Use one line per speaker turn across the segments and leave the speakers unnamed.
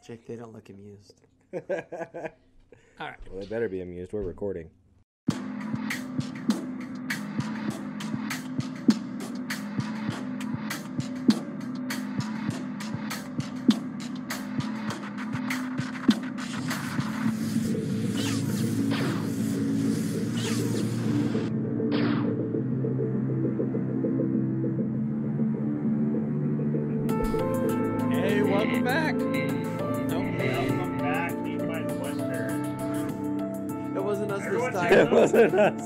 Jake, they don't look amused.
All right. Well, they better be amused. We're recording.
Hey, welcome back.
Welcome back, Sci-Fi Questers.
It wasn't us
Everyone's
this
here,
time.
It wasn't us.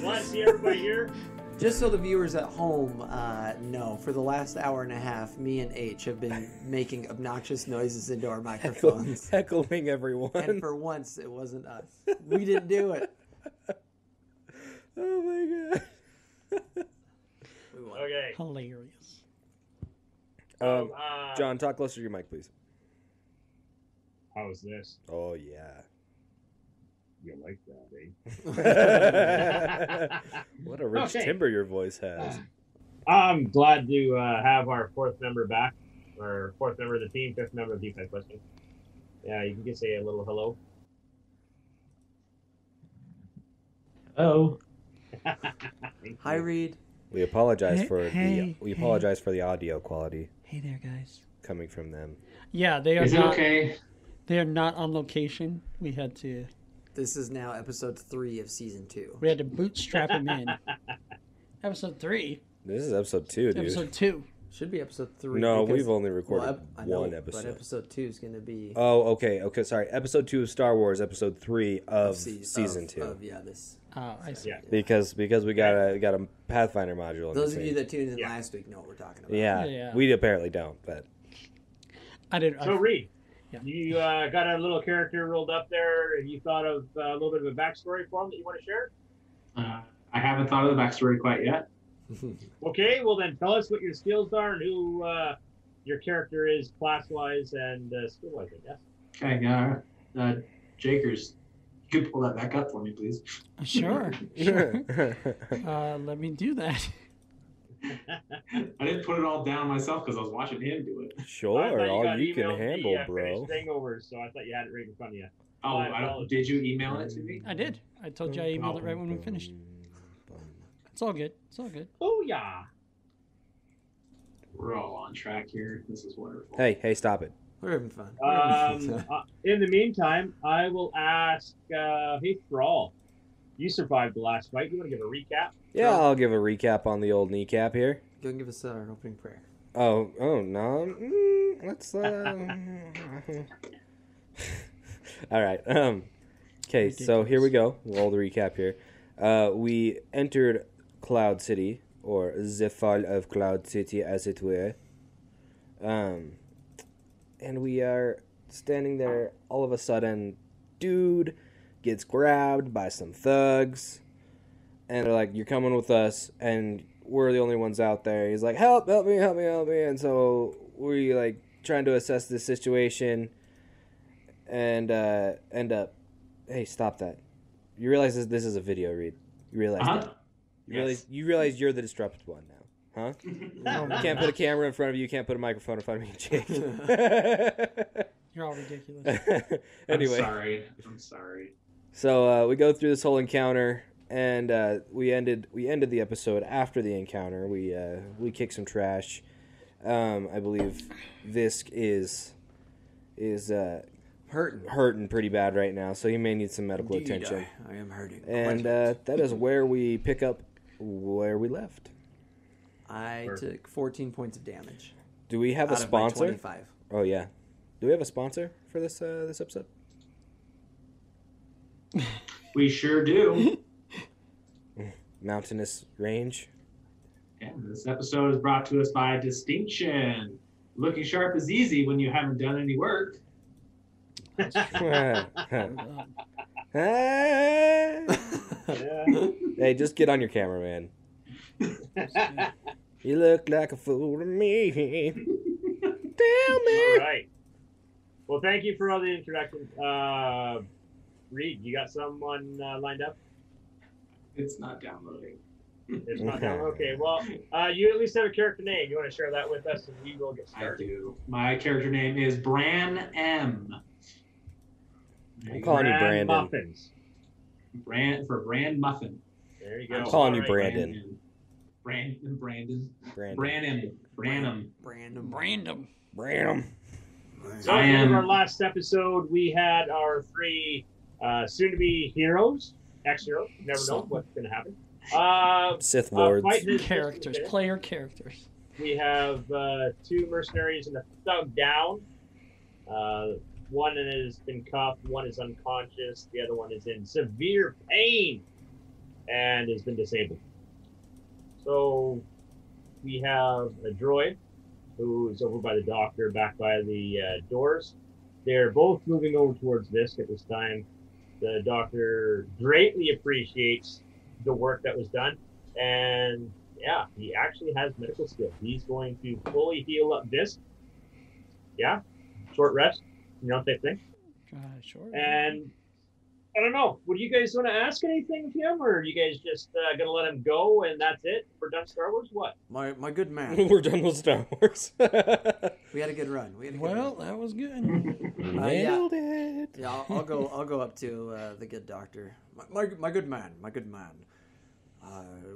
Want to see everybody here?
Just so the viewers at home know, for the last hour and a half, me and H have been making obnoxious noises into our microphones.
Heckling everyone.
And for once, it wasn't us. We didn't do it.
Oh my god.
We won.
Okay.
Hilarious.
John, talk closer to your mic, please.
How's this?
Oh yeah.
You like that, eh?
What a rich
Okay.
timbre your voice has.
I'm glad to have our fourth member back. Our fourth member of the team, fifth member of Sci-Fi Questers. Yeah, you can just say a little hello.
Oh,
Hi, Reed.
We apologize
Hey,
for
hey,
the apologize for the audio quality
Hey there, guys.
coming from them.
Yeah, they are
is it
not.
okay?
They are not on location. We had to
This is now episode 3 of season 2.
bootstrap them in. Episode 3.
This is episode 2, dude.
Episode 2.
Should be episode 3.
No,
because-
we've only recorded
I know,
one episode.
But episode 2 is going to be
Oh, okay, sorry. Episode 2 of Star Wars, episode 3 of season 2.
Yeah, this.
Oh, I see.
Yeah.
Because we got a Pathfinder module.
Those of you
between.
that tuned in
Yeah.
last week know what we're talking about.
Yeah,
Yeah.
we apparently don't, but
I didn't.
So, Reed,
Yeah.
you got a little character rolled up there. Have you thought of a little bit of a backstory for him that you want to share?
I haven't thought of the backstory quite yet.
Okay, well then tell us what your skills are and who your character is class-wise and skill-wise, I guess.
Okay, Jakers, you could pull that back up for me, please.
Sure. Let me do that.
I didn't put it all down myself because I was watching him do it.
I
sure,
thought
all
got
you can
emailed
handle,
the,
bro.
finished hangovers, so I thought you had it right in front of you.
Oh,
My
did you email it to me?
I did. I told you I emailed it right when we finished. It's all good. It's all good.
Oh yeah.
We're all on track here. This is wonderful.
Hey, stop it.
We're having fun. We're having fun.
In the meantime, I will ask, hey Thrall, you survived the last fight. You want to give a recap?
Yeah, I'll give a recap on the old kneecap here.
Go and give us our opening prayer.
Oh no. Let's All right. Okay, so here we go. We'll recap here. We entered Cloud City, or the fall of Cloud City, as it were. And we are standing there. All of a sudden, dude gets grabbed by some thugs, and they're like, "You're coming with us," and we're the only ones out there. He's like, help me. And so we like trying to assess the situation and end up, hey, stop that. You realize this is a video, Reed. You realize that? You realize you're the disrupted one now, huh? You can't put a camera in front of you. You can't put a microphone in front of me, Jake.
You're all ridiculous.
Anyway.
I'm sorry.
So we go through this whole encounter, and we ended the episode after the encounter. We kicked some trash. I believe Visk is hurting pretty bad right now, so he may need some medical
Indeed,
attention.
I am hurting.
And that is where we pick up where we left.
I took 14 points of damage.
Do we have a
out of my
sponsor?
25.
Oh yeah. Do we have a sponsor for this episode?
We sure do.
Mountainous Range.
And this episode is brought to us by Distinction. Looking sharp is easy when you haven't done any work.
Yeah.
Hey, just get on your camera, man. You look like a fool to me. Damn
All
it.
right. Well, thank you for all the introductions. Reed, you got someone lined up?
It's not downloading.
It's not down. Okay, well, you at least have a character name. You want to share that with us, and we will get
I
started.
do. My character name is Bran M.
I'm calling you Brandon.
Muffins.
Brand Muffin.
There you go.
I'm calling you
All
Brandon.
Brandon.
Brandon.
Branham.
Brandon.
So at the end of our last episode, we had our three soon-to-be heroes, ex-heroes. You never know what's going to happen.
Sith Lords.
Characters, player characters.
We have two mercenaries and a thug down. One has been cuffed, one is unconscious, the other one is in severe pain and has been disabled. So we have a droid who's over by the doctor, back by the doors. They're both moving over towards Visk at this time. The doctor greatly appreciates the work that was done, and yeah, he actually has medical skill. He's going to fully heal up Visk. Yeah, short rest, type thing.
Sure.
And I don't know. Would you guys want to ask anything of him, or are you guys just gonna let him go and that's it? We're done Star Wars. What?
My good man.
We're done with Star Wars.
We had a good run.
That was good.
Nailed it.
Yeah, I'll go up to the good doctor. My good man.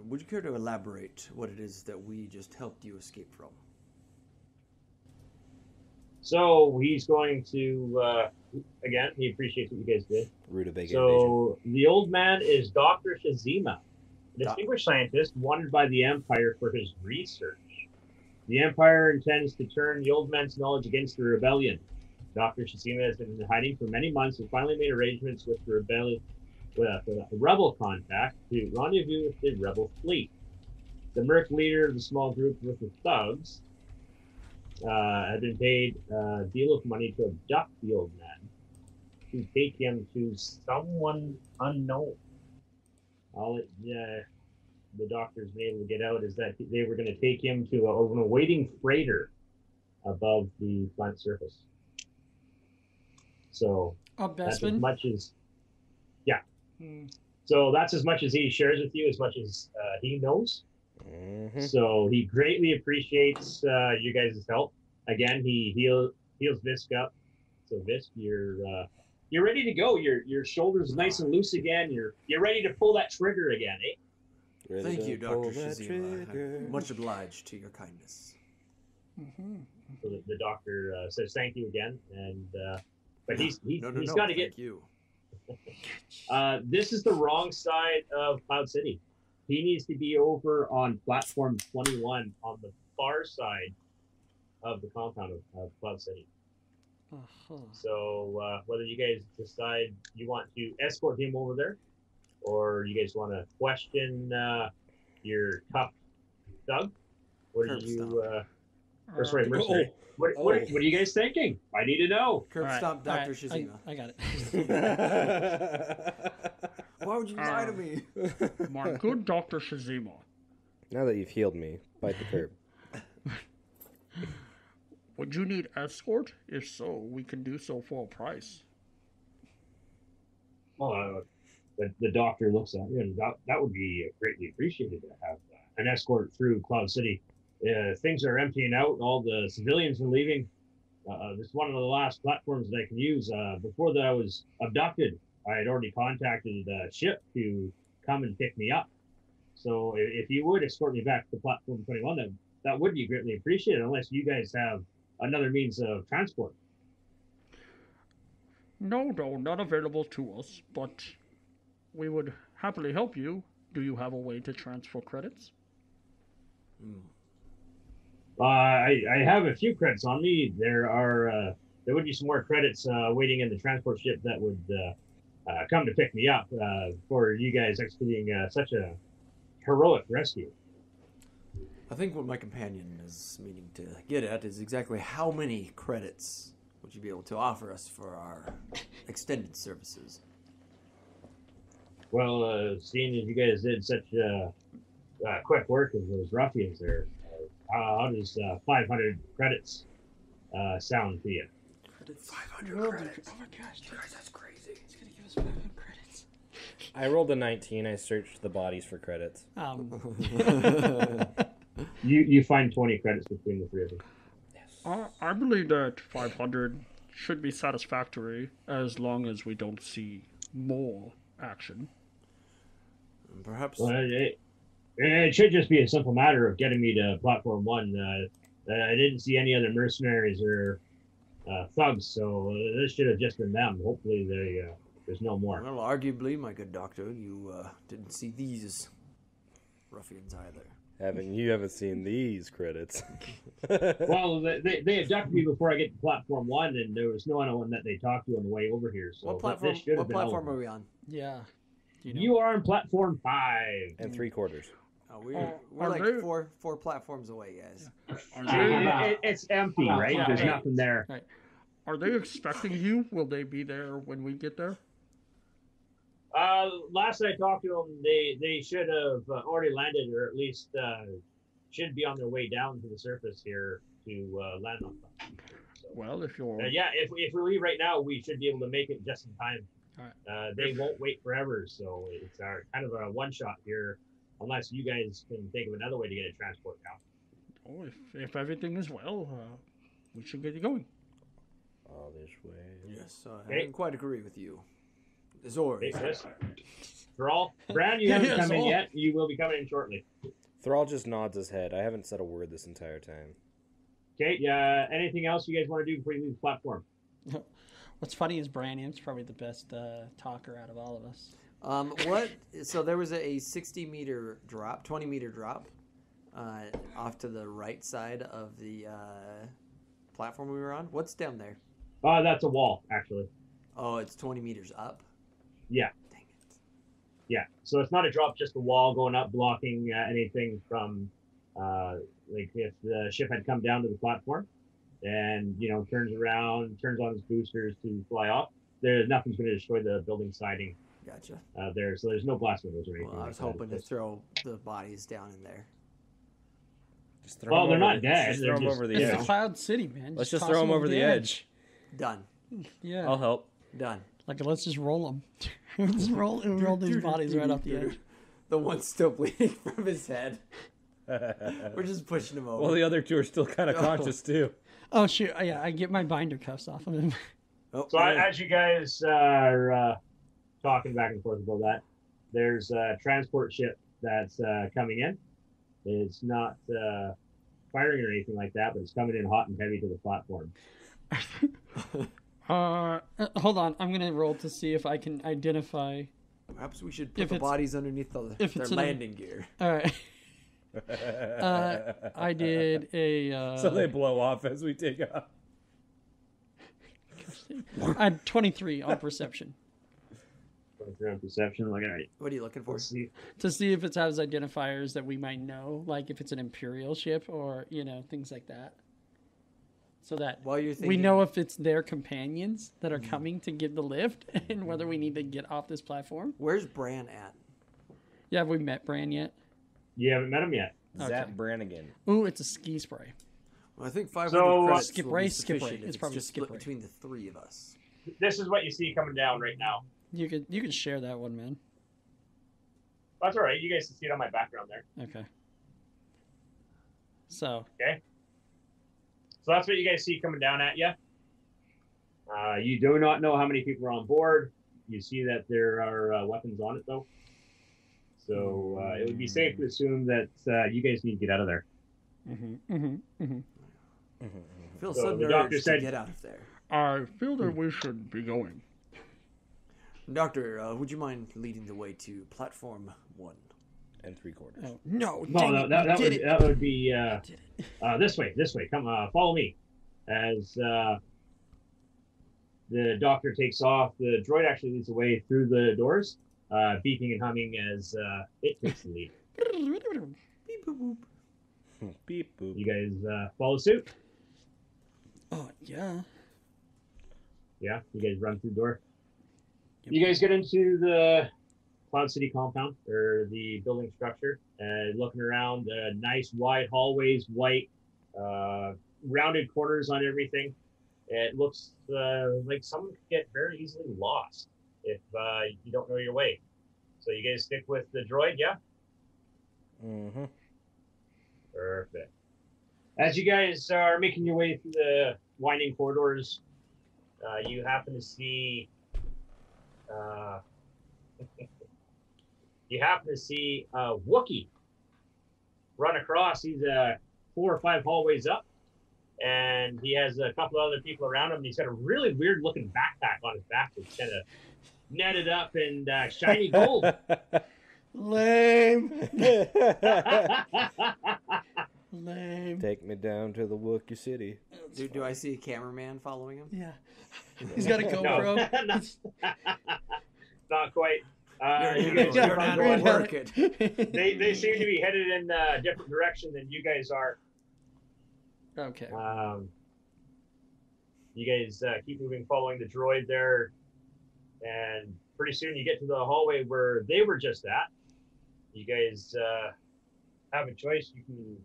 Would you care to elaborate what it is that we just helped you escape from?
So he's going to, again, he appreciates what you guys did.
Rutabaga
So the old man is Dr. Shazima, a distinguished scientist wanted by the Empire for his research. The Empire intends to turn the old man's knowledge against the rebellion. Dr. Shazima has been in hiding for many months and finally made arrangements with the rebellion, with a rebel contact to rendezvous with the rebel fleet. The merc leader of the small group with the thugs had been paid a deal of money to abduct the old man, to take him to someone unknown. All the doctor's been able to get out is that they were going to take him to an awaiting freighter above the plant surface. So that's as much as, So that's as much as he shares with you, as much as he knows. Mm-hmm. So he greatly appreciates you guys' help. Again, he heals Visk up. So Visk, you're ready to go. Your shoulders nice and loose again. You're ready to pull that trigger again, eh?
Thank you, Dr. Shazima. Much obliged to your kindness.
Mm-hmm. So the doctor says thank you again, and but he's got to get
you.
This is the wrong side of Cloud City. He needs to be over on platform 21 on the far side of the compound of Cloud City. Uh-huh. So whether you guys decide you want to escort him over there, or you guys want to question your cuffed thug, what do you? Sorry, mercenary. What are you guys thinking? I need to know.
Curb stop, Dr. Shazima.
I got it.
Why would you lie to me?
My good Dr. Shazima.
Now that you've healed me, bite the curb.
Would you need escort? If so, we can do so for a price.
Well, the doctor looks at you, and that would be greatly appreciated to have an escort through Cloud City. Things are emptying out. All the civilians are leaving. This is one of the last platforms that I can use. Before that I was abducted, I had already contacted a ship to come and pick me up. So if you would escort me back to platform 21, that would be greatly appreciated, unless you guys have another means of transport.
No, not available to us, but we would happily help you. Do you have a way to transfer credits?
I have a few credits on me. There would be some more credits waiting in the transport ship that would come to pick me up for you guys executing such a heroic rescue.
I think what my companion is meaning to get at is exactly how many credits would you be able to offer us for our extended services?
Well, seeing as you guys did such quick work as those ruffians there, how does 500 credits sound to you?
500 credits?
Oh my gosh,
guys, that's crazy.
He's going to give us 500 credits.
I rolled a 19. I searched the bodies for credits.
You find 20 credits between the three of them.
I believe that 500 should be satisfactory as long as we don't see more action.
Perhaps.
Well, it should just be a simple matter of getting me to platform 1. I didn't see any other mercenaries or thugs, so this should have just been them. Hopefully, there's no more.
Well, arguably, my good doctor, you didn't see these ruffians either.
You haven't seen these credits.
Well, they abducted me before I get to platform 1, and there was no one that they talked to on the way over here. So
What platform? What platform are we on?
Yeah.
You are on platform 5.
And 3/4.
Oh, we're like
they-
four platforms away, guys.
It's empty, right?
Yeah.
There's nothing there.
Right. Are they expecting you? Will they be there when we get there?
Last I talked to them, they should have already landed, or at least should be on their way down to the surface here to land on them. So,
Well, if you're...
if we leave right now, we should be able to make it just in time.
All right.
They won't wait forever, so it's kind of a one-shot here, unless you guys can think of another way to get a transport down.
Oh, if everything is well, we should get it going.
All this way.
Yes, I didn't quite agree with you. Zor.
Hey, Chris. Thrall, Brand, you haven't come in yet. You will be coming in shortly.
Thrall just nods his head. I haven't said a word this entire time.
Okay, anything else you guys want to do before you leave the platform?
What's funny is Branian's probably the best talker out of all of us.
What? So there was a 60-meter drop, 20-meter drop, off to the right side of the platform we were on. What's down there?
That's a wall, actually.
Oh, it's 20 meters up.
Yeah.
Dang it.
Yeah. So it's not a drop, just a wall going up, blocking anything from, like if the ship had come down to the platform and, turns around, turns on its boosters to fly off, nothing's going to destroy the building siding
Gotcha.
there. So there's no blast windows or anything.
Well, I was hoping to throw the bodies down in there.
Just throw
Well,
them
they're
over
not
the-
dead.
Just
They're
throw them
just-
over the
It's
edge.
the Cloud City, man.
Let's just
toss
throw them over the edge.
Done.
Yeah.
I'll help.
Done.
Like, let's just roll them. Let's roll these bodies right off the edge.
The one's still bleeding from his head. We're just pushing him over.
Well, the other two are still kind of
Oh.
conscious, too.
Oh, shoot. Yeah, I get my binder cuffs off of him.
Oh,
So
yeah.
as you guys are talking back and forth about that, there's a transport ship that's coming in. It's not firing or anything like that, but it's coming in hot and heavy to the platform.
Hold on. I'm going to roll to see if I can identify.
Perhaps we should put
If
the
it's-
bodies underneath their
if it's in a-
landing gear.
All right. I did a.
So they blow off as we take off.
I had 23 on perception
Going through on perception, like, all right,
What are you looking for?
let's see.
to see if it has identifiers that we might know, like if it's an Imperial ship or things like that. So that
While you're
we
thinking,
know if it's their companions that are coming to give the lift and whether we need to get off this platform.
where's Bran at?
Yeah, have we met Bran yet?
You haven't met him yet.
Zap Brannigan.
Ooh, it's a ski spray.
Well, I think 500
So,
credits
skip
will
ray,
be
skip ray.
sufficient if
It's probably
just
skip
split
ray.
between the three of us.
This is what you see coming down right now.
You can share that one, man.
That's all right. You guys can see it on my background there.
Okay. So
So that's what you guys see coming down at you. You do not know how many people are on board. You see that there are weapons on it, though. So it would be safe to assume that you guys need to get out of there.
I feel
So
sudden
the doctor
urge
said-
to get out of there.
I feel that we should be going.
Doctor, would you mind leading the way to platform 1?
And 3/4.
oh, no,
No,
dang it,
that
we did it.
would be
Did it.
this way. Come, follow me. As the doctor takes off, the droid actually leads the way through the doors, beeping and humming as it takes the lead.
Beep, boop, boop.
Beep boop.
You guys follow suit?
Oh yeah.
Yeah, you guys run through the door.
Yep.
You guys get into the Cloud City compound, or the building structure, looking around, nice wide hallways, white, rounded corners on everything. It looks like someone could get very easily lost if you don't know your way. So you guys stick with the droid, yeah?
Mm-hmm.
Perfect. As you guys are making your way through the winding corridors, you happen to see a Wookiee run across. He's 4 or 5 hallways up, and he has a couple of other people around him. And he's got a really weird looking backpack on his back that's kind of netted up in shiny gold.
Lame. Lame.
Take me down to the Wookiee City.
Do I see a cameraman following him?
Yeah. He's got a GoPro.
No, not quite.
You're
You guys
not
keep on
going
going.
to work it.
They seem to be headed in a different direction than you guys are.
Okay.
You guys keep moving, following the droid there, and pretty soon you get to the hallway where they were just at. You guys have a choice. You can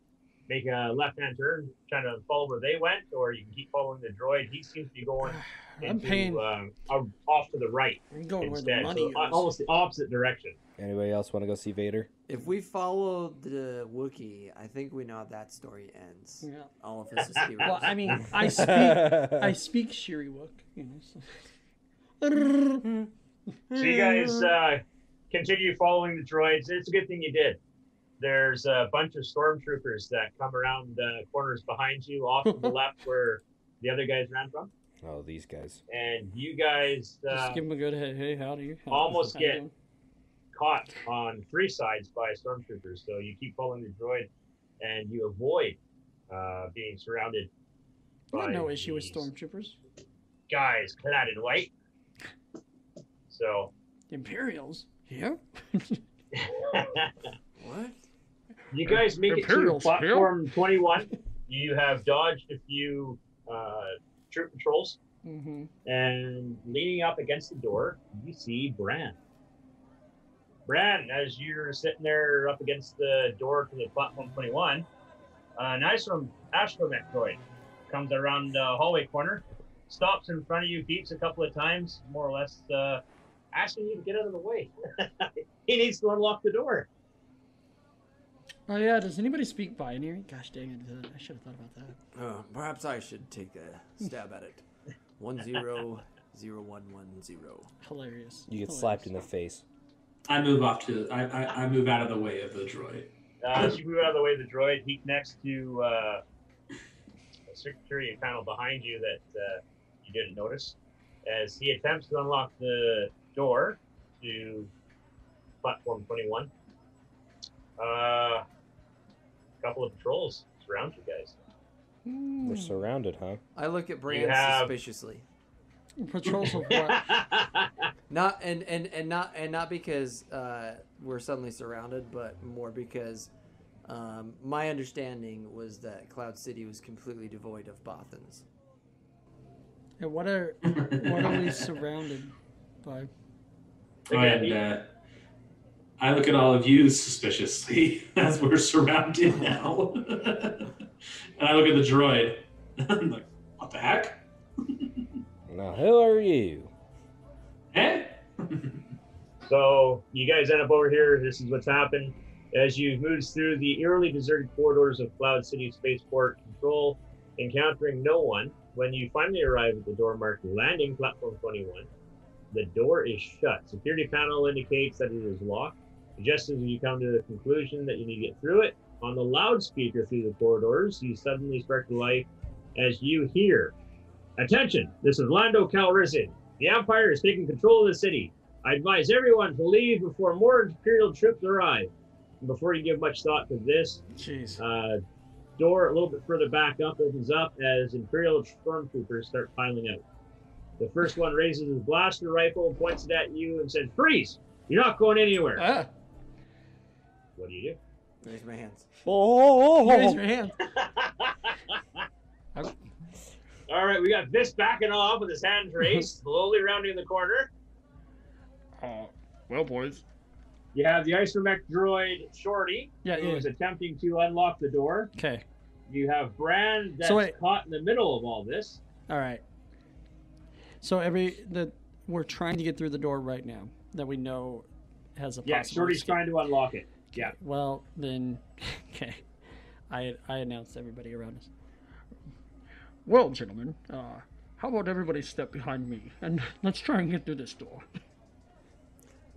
make a left-hand turn, trying to follow where they went, or you can keep following the droid. He seems to be going off to the right
I'm going
instead,
where the money
so
is.
almost the opposite direction.
Anybody else want to go see Vader?
If we follow the Wookiee, I think we know how that story ends.
Yeah.
All of us as heroes.
Well, I mean, I speak Shiriwook. You know,
So you guys continue following the droids. It's a good thing you did. There's a bunch of stormtroopers that come around the corners behind you, off to the left where the other guys ran from.
Oh, these guys.
And you guys
Just give him a good hey, howdy.
almost
How you
get
doing?
caught on 3 sides by stormtroopers. So you keep following the droid, and you avoid being surrounded
I
by
got no issue with
these
stormtroopers.
guys clad in white. So
Imperials? Yeah.
What?
you guys make it to
Imperials,
platform 21. You have dodged a few troop patrols,
Mm-hmm.
and leaning up against the door, you see Bran. Bran, as you're sitting there up against the door to the platform 21, an astromech droid comes around the hallway corner, stops in front of you, beeps a couple of times, more or less asking you to get out of the way. He needs to unlock the door.
Oh yeah, does anybody speak binary? Gosh dang it, I should have thought about that.
Perhaps I should take a stab at it. 100110.
Hilarious.
You get slapped in the face.
I move off to. I move out of the way of the droid.
As you move out of the way of the droid, he connects to a security panel behind you that you didn't notice. As he attempts to unlock the door to platform 21, a couple of patrols surround you guys.
We're surrounded, huh?
I look at Bran
have-
suspiciously.
Patrols of what?
Not not because we're suddenly surrounded, but more because my understanding was that Cloud City was completely devoid of Bothans.
And what are we surrounded by?
And I look at all of you suspiciously as we're surrounded now. And I look at the droid. I'm like, what the heck?
Now, who are you?
Eh?
So you guys end up over here. This is what's happened. As you move through the eerily deserted corridors of Cloud City Spaceport Control, encountering no one, when you finally arrive at the door marked Landing Platform 21, the door is shut. Security panel indicates that it is locked. Just as you come to the conclusion that you need to get through it, on the loudspeaker through the corridors, you suddenly spark to life as you hear, "Attention, this is Lando Calrissian. The Empire is taking control of the city. I advise everyone to leave before more Imperial troops arrive." And before you give much thought to this,
Jeez.
door a little bit further back up opens up as Imperial stormtroopers start piling out. The first one raises his blaster rifle, points it at you, and says, "Freeze! You're not going anywhere."
Ah,
What do you
Raise my hands.
raise your hand.
All right, we got this backing off with his hands raised, slowly rounding the corner.
Well, boys,
You have the Isomek droid Shorty,
Yeah,
who
yeah.
is attempting to unlock the door.
Okay.
You have Bran that's
So wait.
caught in the middle of all this.
All right. So we're trying to get through the door right now that we know has a
Yeah,
possible
Shorty's
escape.
trying to unlock it. Yeah.
Well, then, okay. I announced everybody around us.
Well, gentlemen, how about everybody step behind me and let's try and get through this door.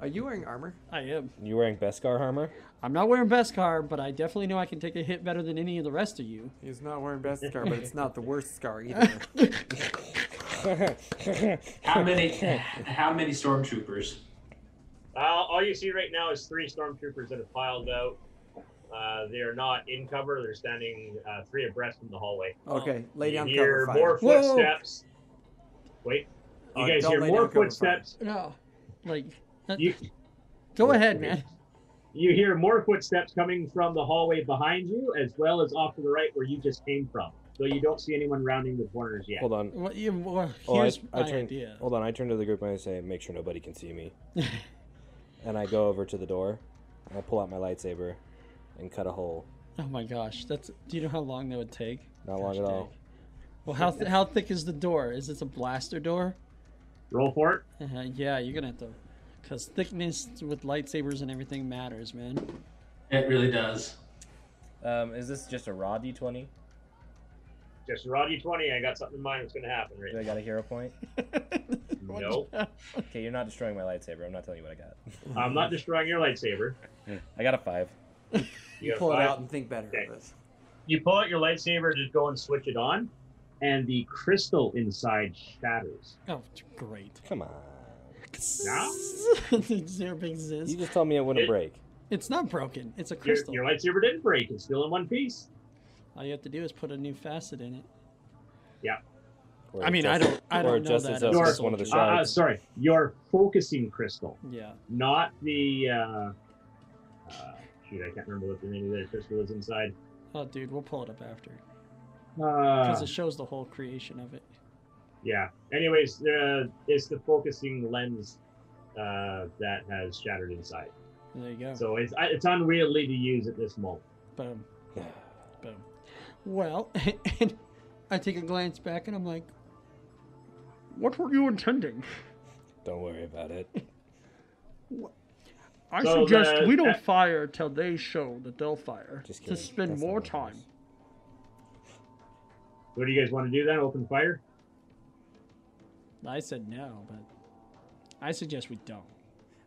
Are you wearing armor?
I am.
You wearing Beskar armor?
I'm not wearing Beskar, but I definitely know I can take a hit better than any of the rest of you.
He's not wearing best scar, but it's not the worst scar either.
How many stormtroopers?
All you see right now is 3 stormtroopers that have piled out. They are not in cover. They're standing 3 abreast in the hallway.
Okay, lay down
You
cover
hear
fire.
more
Whoa.
footsteps. Wait. You guys
don't
hear
lay
more
down cover
footsteps.
No. Like,
You,
go ahead, man.
you hear more footsteps coming from the hallway behind you, as well as off to the right where you just came from. So you don't see anyone rounding the corners yet.
Hold on.
Well,
Oh,
here's
I
my
turn,
idea.
Hold on, I turn to the group and I say, make sure nobody can see me. And I go over to the door, and I pull out my lightsaber, and cut a hole.
Oh my gosh, do you know how long that would take?
Not long at all.
Well, how thick is the door? Is this a blaster door?
Roll for it.
Yeah, you're gonna have to, because thickness with lightsabers and everything matters, man.
It really does.
Is this just a raw D20?
Just raw D20. I got something in mind that's going to happen right
Do I got a hero point?
Nope.
Okay, you're not destroying my lightsaber. I'm not telling you what I got.
I'm not destroying your lightsaber.
I got a 5.
You
got
pull it
5.
out and think better
Okay.
of it.
You pull out your lightsaber, just go and switch it on, and the crystal inside shatters.
Oh, great.
Come on.
Now?
Zero big
You
ziz.
just told me it wouldn't
It-
break.
It's not broken. It's a
Your,
crystal.
your lightsaber didn't break. It's still in one piece.
All you have to do is put a new facet in it.
Yeah.
Or
I mean, I
just-
don't
or
know
just
that
as
as
us
a
as one of the
soldier.
shards.
Sorry. Your focusing crystal,
Yeah.
not the... shoot, I can't remember what the name of the crystal is inside.
Oh, dude, we'll pull it up after. Because
Uh,
it shows the whole creation of it.
yeah. Anyways, it's the focusing lens that has shattered inside.
There you go.
So it's unwieldy to use at this moment.
Boom. Boom. Well, and I take a glance back and I'm like,
What were you intending?
Don't worry about it.
I
So
suggest
the-
we don't fire till they show that they'll fire.
Just
To
kidding.
spend
That's not
more
what it
time.
is.
What do you guys want to do then? Open fire?
I said no, but I suggest we don't.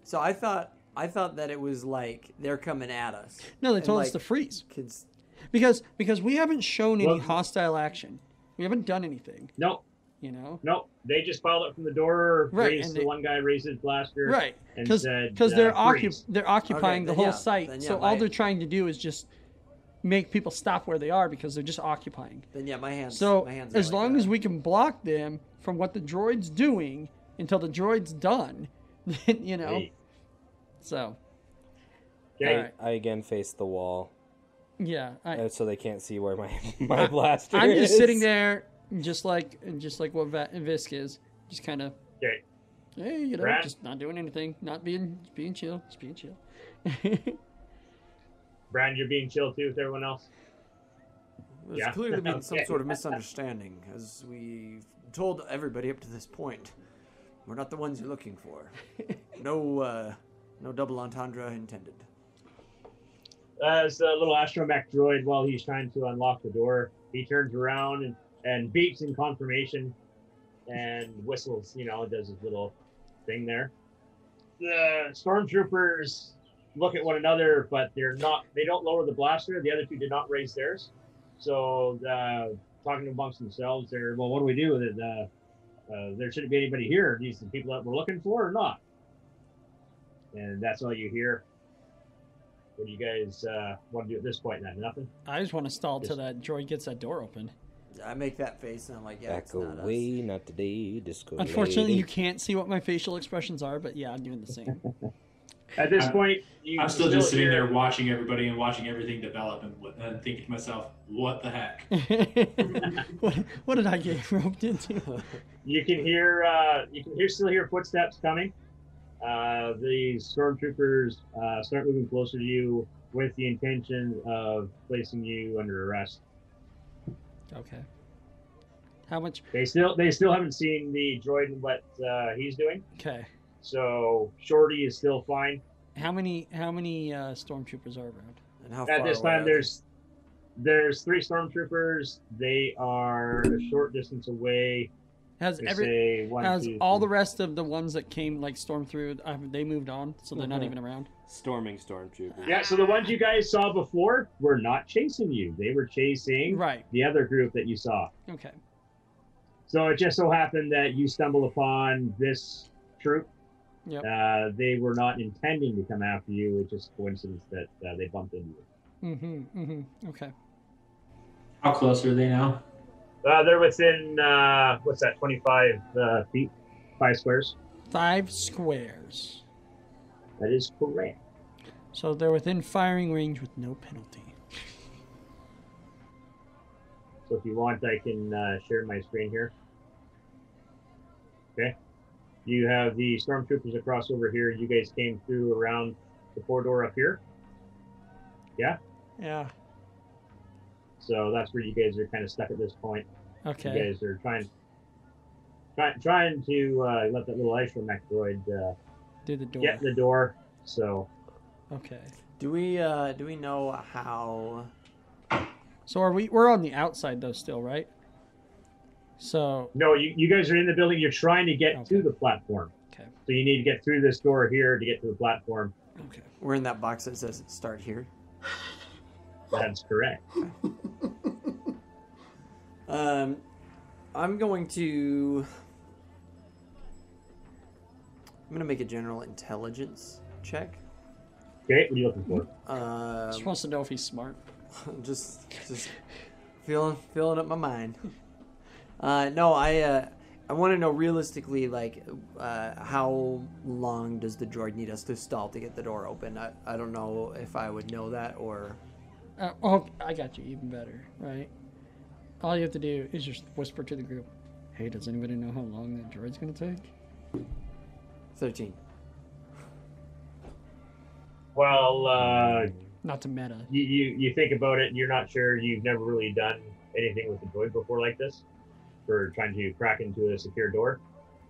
So I thought that it was like they're coming at us.
No, they
And,
told us
like,
to freeze.
Kids,
Because we haven't shown any
Well-
hostile action. We haven't done anything,
No,
you know?
no. They just piled up from the door.
Right, and
The one guy raised his blaster.
Right.
And
Because
said,
they're
freeze.
they're occupying
Okay,
the
then
whole
yeah,
site.
then yeah,
So all
my-
they're trying to do is just make people stop where they are because they're just occupying.
then yeah, my hands.
So
my hands are
as
like
long
that.
as we can block them from what the droid's doing until the droid's done, then, you know.
Hey.
So
Okay.
Alright.
I again face the wall,
yeah,
so they can't see where my blaster
I'm
is.
just sitting there, just like what Visk is, just kind of,
Okay.
hey, you know,
Brad?
just not doing anything, not being chill, just being chill.
Brand, you're being chill too with everyone else.
There's
Yeah.
clearly been some
Okay.
sort of misunderstanding, as we've told everybody up to this point. We're not the ones you're looking for. No double entendre intended.
As the little astromech droid, while he's trying to unlock the door, he turns around and beeps in confirmation and whistles, does his little thing there. The stormtroopers look at one another, but they don't lower the blaster. The other two did not raise theirs. So, talking amongst themselves, well, what do we do with it? There shouldn't be anybody here. Are these the people that we're looking for or not? And that's all you hear. What do you guys want to do at this point then? Nothing?
I just want to stall till that droid gets that door open.
I make that face, and I'm like, yeah,
Back
it's not
away, not today, disco
Unfortunately,
lady.
you can't see what my facial expressions are, but yeah, I'm doing the same.
At this
I'm-
point, you
I'm still just sitting
hear-
there watching everybody and watching everything develop and thinking to myself, what the heck?
what did I get roped into?
You can still hear footsteps coming. The stormtroopers start moving closer to you with the intention of placing you under arrest.
Okay. How much?
They still haven't seen the droid and what he's doing.
Okay.
So Shorty is still fine.
How many stormtroopers are around?
And how
At
far
this
away
time,
are they?
there's 3 stormtroopers. They are a short distance away.
Has
We
every
say 1,
has
2,
all the
3.
rest of the ones that came like stormed through? Have they moved on, so they're not even around?
Storming stormtroopers.
Yeah, so the ones you guys saw before were not chasing you. They were chasing
Right.
the other group that you saw.
Okay.
So it just so happened that you stumbled upon this troop.
Yep.
They were not intending to come after you. It's just coincidence that they bumped into you.
Okay.
How close are they now?
They're within, what's that, 25 feet? 5 squares?
5 squares.
That is correct.
So they're within firing range with no penalty.
So if you want, I can share my screen here. Okay. You have the stormtroopers across over here. You guys came through around the corridor up here. Yeah?
Yeah.
So that's where you guys are kind of stuck at this point.
Okay.
You guys are trying to let that little ice-mech droid
Do the door.
get in the door. So
Okay.
Do we know how?
So we're on the outside though still, right? So
no, you guys are in the building. You're trying to get to the platform.
Okay.
So you need to get through this door here to get to the platform.
Okay.
We're in that box that says "Start here."
That's correct.
I'm going to make a general intelligence check.
Okay, what are you looking for?
Just wants to know if he's smart.
just filling up my mind. No, I want to know realistically, like, how long does the droid need us to stall to get the door open? I don't know if I would know that or.
Oh, I got you. Even better, right? All you have to do is just whisper to the group, "Hey, does anybody know how long that droid's gonna take?"
13.
Well,
Not to meta.
you think about it, and you're not sure. You've never really done anything with the droid before like this, for trying to crack into a secure door.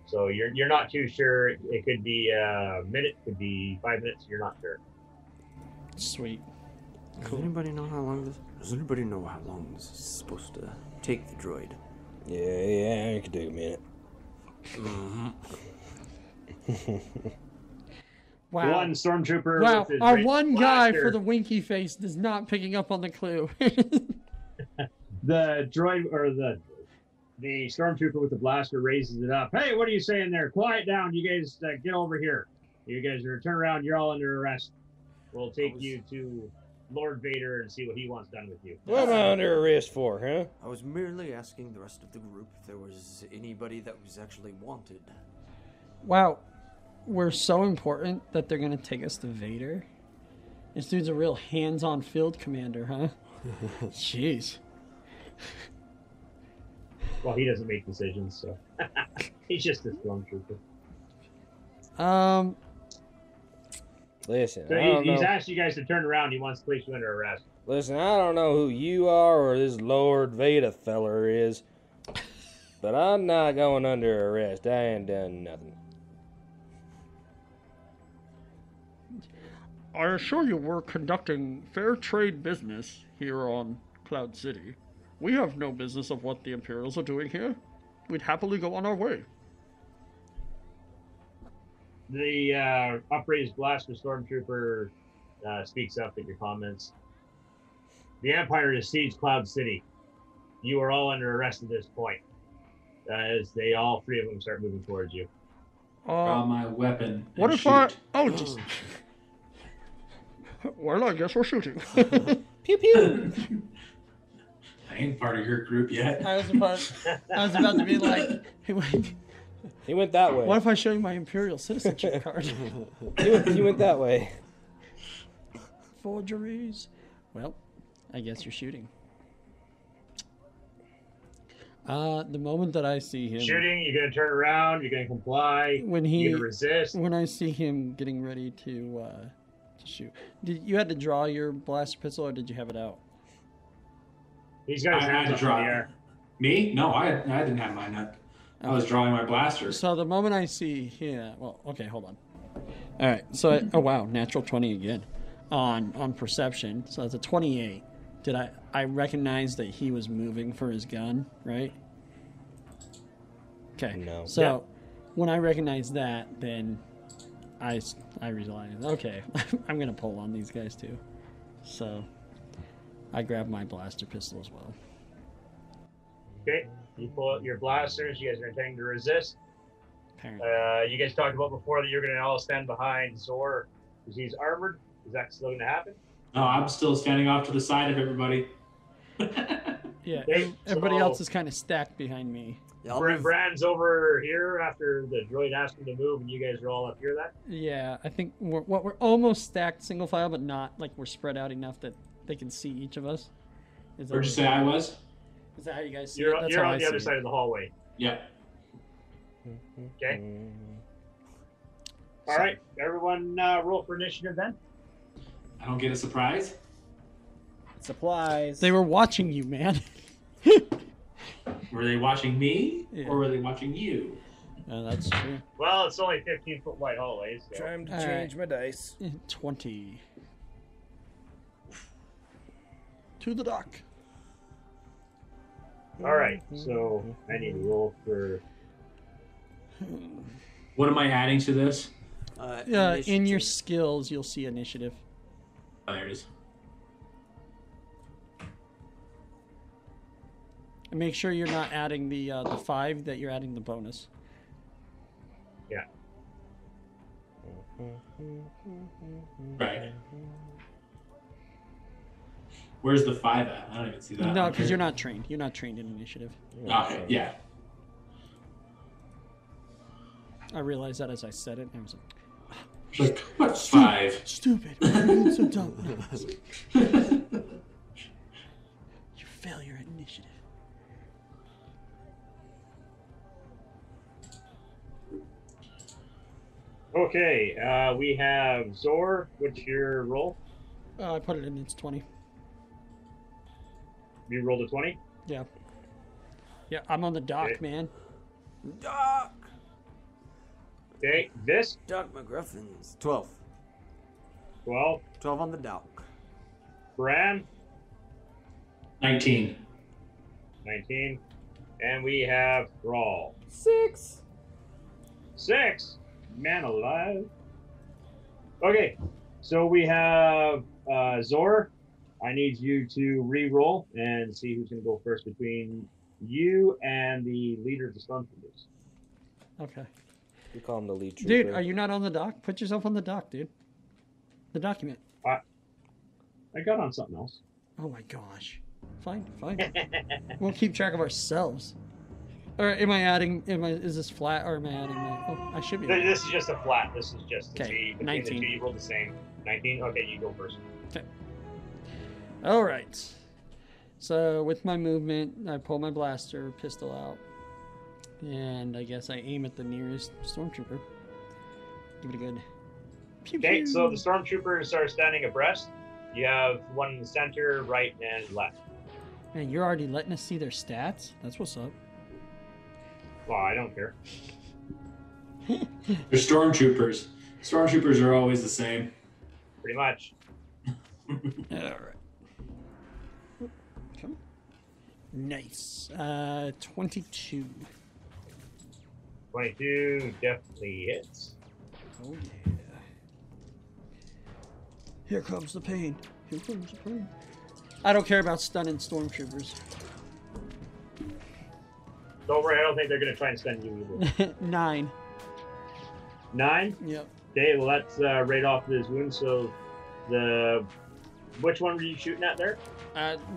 So you're not too sure. It could be a minute, could be 5 minutes. You're not sure.
Sweet.
Does anybody know how long this is supposed to take the droid?
Yeah, it could take a minute.
Wow.
One stormtrooper.
Wow,
with his
our
great
one guy
blaster.
for the winky face is not picking up on the clue.
The droid or the stormtrooper with the blaster raises it up. Hey, what are you saying there? Quiet down, you guys. Get over here. You guys are turn around. You're all under arrest. We'll take you to Lord Vader and see what he wants done with you.
What am I under arrest for, huh?
I was merely asking the rest of the group if there was anybody that was actually wanted.
Wow, we're so important that they're gonna take us to Vader. This dude's a real hands-on field commander, huh? Jeez.
Well, he doesn't make decisions, so he's just a stormtrooper.
Listen,
So
I don't
he's
know.
asked you guys to turn around. He wants to place you under arrest.
Listen, I don't know who you are or this Lord Vader feller is, but I'm not going under arrest. I ain't done nothing.
I assure you we're conducting fair trade business here on Cloud City. We have no business of what the Imperials are doing here. We'd happily go on our way.
The upraised blaster stormtrooper speaks up at your comments. The Empire has sieged Cloud City. You are all under arrest at this point. As all 3 of them start moving towards you.
Draw my weapon.
What
and
if
shoot.
Oh, just... Well, I guess we're shooting.
Pew pew.
I ain't part of your group yet.
I was about to be like, hey, wait,
He went that way.
what if I show you my Imperial citizenship card?
He went that way.
Forgeries. Well, I guess you're shooting. The moment that I see him,
Shooting, you're going to turn around, you're going to comply,
when
you're going to resist.
when I see him getting ready to shoot, you had to draw your blaster pistol, or did you have it out?
He's got his
I had
hands
to
up in
draw
the
it.
air.
Me? No, I didn't have mine up. I was drawing my blaster.
So the moment I see him, well, okay, hold on. All right. So oh wow, natural 20 again on perception. So that's a 28. Did I recognize that he was moving for his gun, right? Okay.
No.
So when I recognize that, then I realize, okay, I'm going to pull on these guys too. So I grab my blaster pistol as well.
Okay, you pull out your blasters. You guys are intending to resist.
Apparently.
You guys talked about before that you're going to all stand behind Zor because he's armored. Is that still going to happen?
No, I'm still standing off to the side of everybody.
Yeah,
Okay,
everybody
so-
else is kind of stacked behind me.
Yeah, I'll move-
Brand's over here after the droid asked him to move, and you guys are all up here. That
Yeah, I think we're almost stacked single file, but not like we're spread out enough that they can see each of us. Is
Where'd you say I was?
Is that how you guys see
you're
it? That's
you're
how
on
I
the other
see
side of the hallway.
Yep.
Okay. All right, everyone, roll for initiative then.
I don't get a surprise.
Supplies.
They were watching you, man.
Were they watching me
Yeah.
or were they watching you?
That's true.
Well, it's only 15-foot wide hallways. So.
Time to
All
change my dice.
20. To the dock.
All right, so I need to roll for.
What am I adding to this?
In your
initiative.
skills, you'll see initiative.
Oh, there it is.
And make sure you're not adding the 5, that you're adding the bonus.
Yeah.
Right. Where's the 5 at? I don't even see that.
No,
on
because
here.
you're not trained. You're not trained in initiative.
Okay, yeah.
I realized that as I said it. And I was like,
Like, what 5?
stupid. You're so dumb. You failure at initiative.
Okay, we have Zor. What's your roll?
I put it in. It's 20.
You rolled a 20.
Yeah. Yeah, I'm on the dock,
Okay.
man.
Doc!
Okay, this
Doc McGruffins. 12.
12.
12 on the dock.
Bran
19.
19, and we have Brawl
6.
6. Man alive. Okay, so we have Zor. I need you to re-roll and see who's going to go first between you and the leader of the Stormtroopers.
Okay.
We call him the lead trooper.
Dude, are you not on the dock? Put yourself on the dock, dude. The document.
I got on something else.
Oh my gosh. Fine. We'll keep track of ourselves. Or am I adding? Is this flat or am I adding my? Oh, I should be.
This is just a flat. This is just to
Okay,
see between
19.
the two. You rolled the same. 19. Okay, you go first.
All right. So with my movement, I pull my blaster pistol out, and I guess I aim at the nearest stormtrooper. Give it a good. Pew,
Okay,
pew.
so the Stormtroopers are standing abreast. You have one in the center, right, and left.
Man, you're already letting us see their stats. That's what's up.
Well, I don't care.
They're stormtroopers. Stormtroopers are always the same.
Pretty much.
All right. Come on. Nice. 22.
22 definitely hits.
Oh yeah. Here comes the pain. Here comes the pain. I don't care about stunning stormtroopers.
Don't worry, I don't think they're going to try and stun you either.
9.
9?
Yep.
Okay, well, that's right off his wound. So, which one were you shooting at there?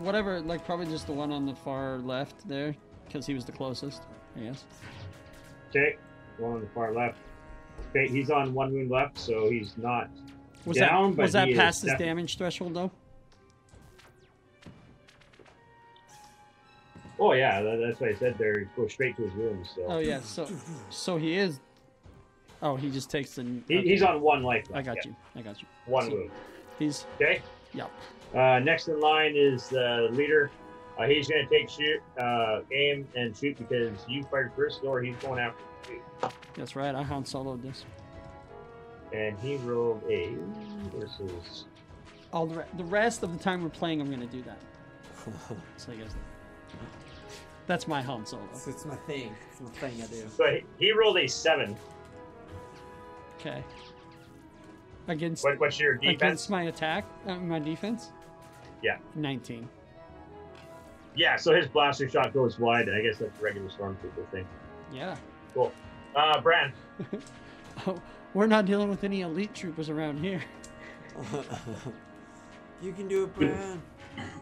Whatever, like probably just the one on the far left there, because he was the closest, I guess.
Okay, one on the far left. Okay, he's on one wound left, so he's not
Was
down.
that was
but
that
he is
past his
definitely-
damage threshold though?
Oh yeah, that's why I said there. Go straight to his wound. So
Oh yeah, so he is. Oh, he just takes the.
he's on one life.
I got
yeah,
you. I got you.
One
So
wound.
He's.
Okay.
Yep.
Next in line is the leader. He's going to take aim and shoot because you fired first, or he's going after you.
That's right. I Han Solo'd this.
And he rolled a versus.
All the rest of the time we're playing, I'm gonna do that. So you guys know. That's my Han Solo.
It's my thing. It's my thing I do.
So he rolled a 7.
Okay. Against
What's your defense?
against my attack, my defense.
Yeah.
19.
Yeah, so his blaster shot goes wide. I guess that's a regular stormtrooper thing.
Yeah.
Cool. Bran.
Oh, we're not dealing with any elite troopers around here.
You can do it, Bran.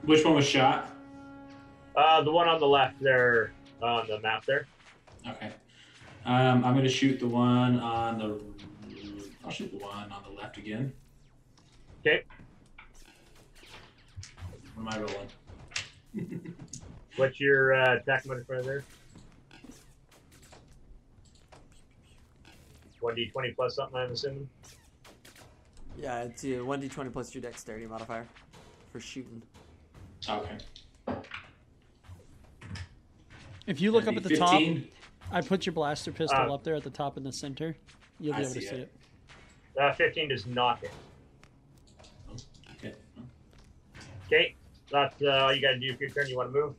Which one was shot?
The one on the left there on the map there.
Okay. I'm gonna shoot the one on the. I'll shoot the one on the left again.
Okay.
What am I rolling?
What's your attack modifier there? 1d20 plus something, I'm assuming.
Yeah, it's 1d20 plus your dexterity modifier for shooting.
Okay.
If you look up at the top,
15?
I put your blaster pistol up there at the top in the center. You'll be
I
able to
see
see
it.
it.
15 does not hit.
Okay.
Okay, that's all you gotta do for your turn. You want to move?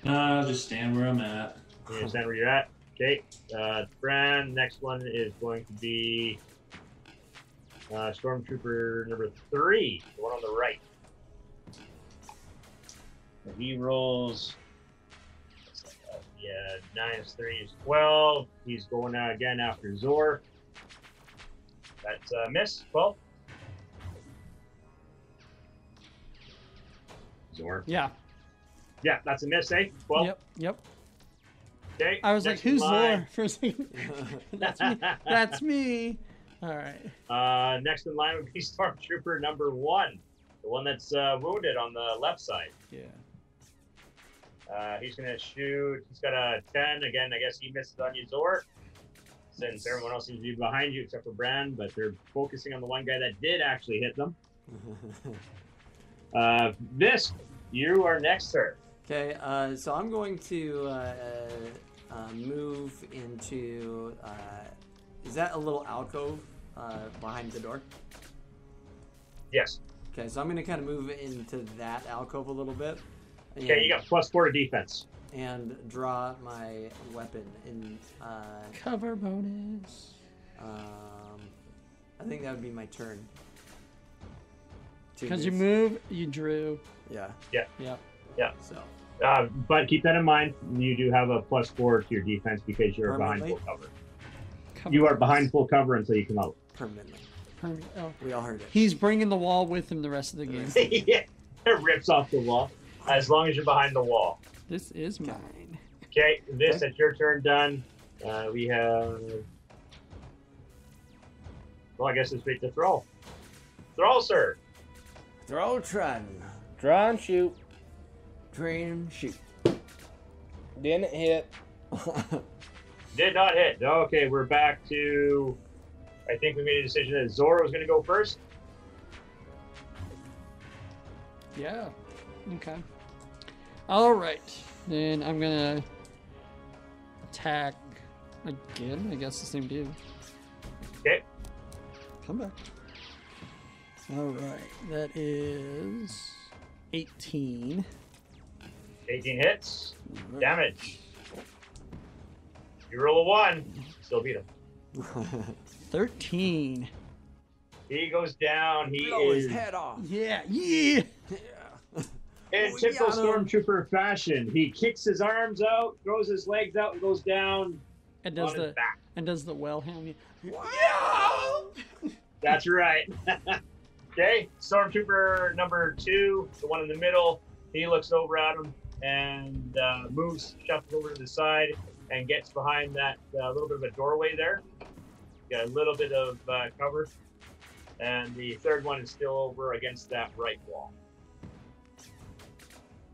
I'll just stand where I'm at.
You understand where you're at? Okay, Bran, next one is going to be Stormtrooper number 3, the one on the right. And he rolls. 9 is 3 is 12. He's going out again after Zor. That's a miss. 12. Zor.
Yeah.
Yeah, that's a miss, eh? 12.
Yep.
Okay.
I was like,
next in
who's
line.
Zor? For a second. That's me. That's me. All right.
Next in line would be Stormtrooper number 1, the one that's wounded on the left side.
Yeah.
He's gonna shoot. He's got a 10. Again, I guess he misses on you, Zor. Since everyone else seems to be behind you except for Bran, but they're focusing on the one guy that did actually hit them. Visk, you are next, sir.
Okay, so I'm going to move into. Is that a little alcove behind the door?
Yes.
Okay, so I'm going to kind of move into that alcove a little bit.
Okay, you got +4 to defense.
And draw my weapon in.
Cover bonus.
I think that would be my turn.
Because you move, you drew.
Yeah.
Yep.
Yeah.
So.
But keep that in mind. You do have a +4 to your defense because you're behind full cover. You are behind full cover until you come out.
Permanently.
Oh.
We all heard it.
He's bringing the wall with him the rest of the game.
Yeah, it rips off the wall. As long as you're behind the wall.
This is mine.
Okay, this it's your turn done. We have. Well, I guess it's straight to Thrall. Thrall, sir.
Throw Tron. Draw and shoot.
Train shoot.
Didn't hit.
Did not hit. Okay, we're back to. I think we made a decision that Zora was going to go first.
Yeah. Okay. All right. Then I'm gonna attack again. I guess the same dude.
Okay.
Come back. All right. That is 18.
18 hits. Damage. You roll a 1. Still beat him.
13.
He goes down. He
Blow
is
his head off.
Yeah.
in typical Stormtrooper fashion. He kicks his arms out, throws his legs out, and goes down
And
on
does
his
the
back.
well hand.
That's right. Okay, Stormtrooper number 2, the one in the middle. He looks over at him and moves, shuffles over to the side, and gets behind that little bit of a doorway there. Got a little bit of cover. And the third one is still over against that right wall.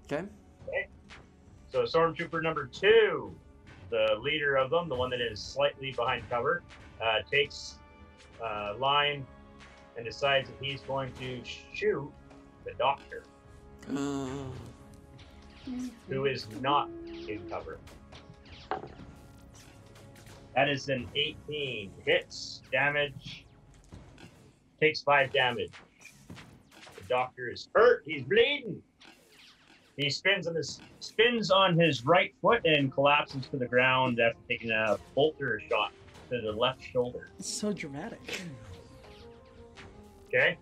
Okay.
So Stormtrooper number 2, the leader of them, the one that is slightly behind cover, takes line and decides that he's going to shoot the doctor, who is not in cover. That is an 18. Hits, damage, takes 5 damage. The doctor is hurt. He's bleeding. He spins on his right foot and collapses to the ground after taking a bolter shot to the left shoulder.
It's so dramatic.
Okay.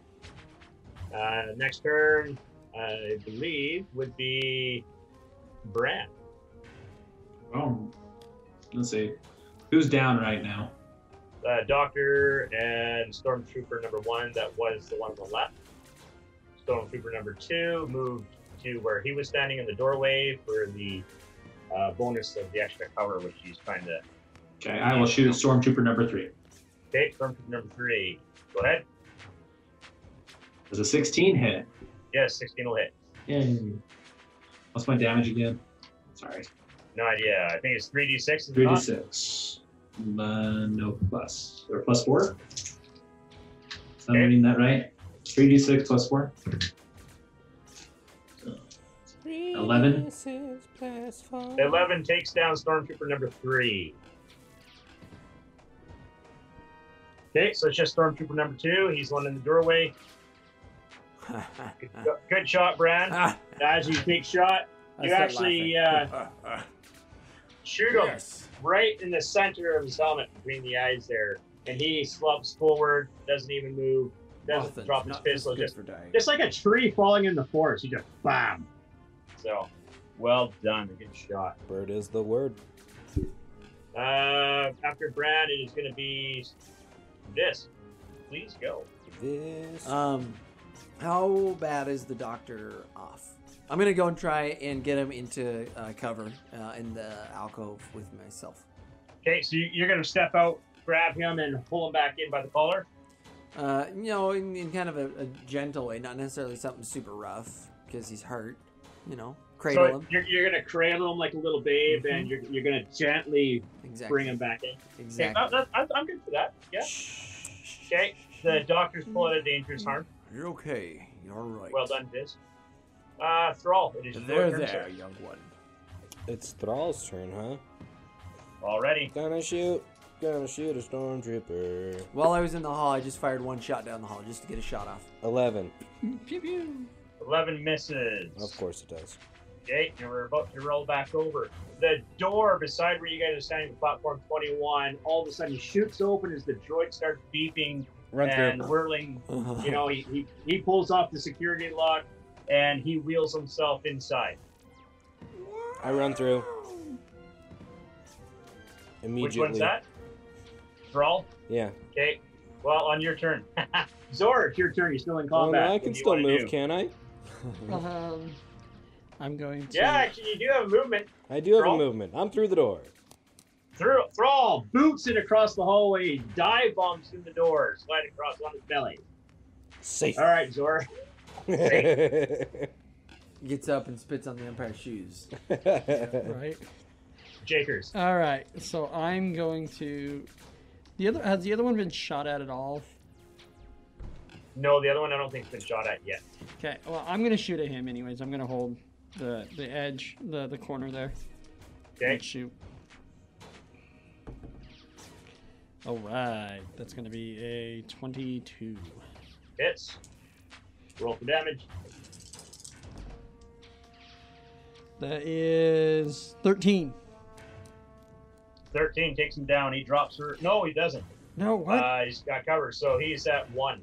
Next turn, I believe, would be Bran.
Let's see. Who's down right now?
Doctor and Stormtrooper number 1, that was the one on the left. Stormtrooper number 2 moved to where he was standing in the doorway for the bonus of the extra cover, which he's trying to...
Okay, I will shoot Stormtrooper number 3.
Okay, Stormtrooper number 3. Go ahead.
Does a 16 hit?
Yes, 16 will hit.
Yay. What's my damage again? Sorry.
No idea. I think it's 3d6.
3d6. No plus. Or plus 4? Am I
Okay.
reading that right? 3d6 plus 4? 11.
11 takes down Stormtrooper number 3. Okay, so it's just Stormtrooper number 2. He's one in the doorway. Good shot, Bran. As you take shot, you actually shoot him right in the center of his helmet between the eyes there. And he slumps forward, doesn't even move, doesn't drop his pistol. Just like a tree falling in the forest. He just bam. So, well done. Good shot.
Bird is the word.
After Brad, it is going to be this. Please go.
This.
How bad is the doctor off? I'm gonna go and try and get him into cover in the alcove with myself.
Okay, so you're going to step out, grab him, and pull him back in by the collar?
In kind of a gentle way, not necessarily something super rough, because he's hurt. Cradle him.
You're going to cradle him like a little babe, and you're going to gently bring him back in.
Exactly.
Okay, I'm good for that. Yeah. Okay, the doctor's pulling out a dangerous harm.
You're okay. You're right.
Well done, Viz. Thrall, it is your turn, sir.
young one.
It's Thrall's turn, huh?
Already.
Gonna shoot a stormtrooper.
While I was in the hall, I just fired one shot down the hall just to get a shot off.
11.
Pew pew.
11 misses.
Of course it does.
Okay, and we're about to roll back over. The door beside where you guys are standing on platform 21 all of a sudden shoots open as the droid starts beeping
Run
and
through.
whirling. He pulls off the security lock and he wheels himself inside.
I run through. Immediately.
Which one's that? Thrall?
Yeah.
Okay. Well, on your turn. Zor, it's your turn. You're still in
Oh,
combat.
no, I
What
can
do you
still
wanna
move,
do?
can I?
I'm going to.
Yeah, actually, you do have movement.
I do have
Thrall?
a movement. I'm through the door.
Thrall boots it across the hallway, dive bombs in the door, slide across on his belly.
Safe.
All right, Zor.
Gets up and spits on the Empire's shoes.
Right.
Jakers.
All right. So I'm going to. Has the other one been shot at all?
No, the other one I don't think's been shot at yet.
Okay. Well, I'm gonna shoot at him anyways. I'm gonna hold the edge, the corner there.
Okay.
And shoot. All right. That's gonna be a 22.
Hits. Roll for damage.
That is 13.
13 takes him down. He drops her. No, he doesn't.
No, what?
He's got cover, so he's at 1.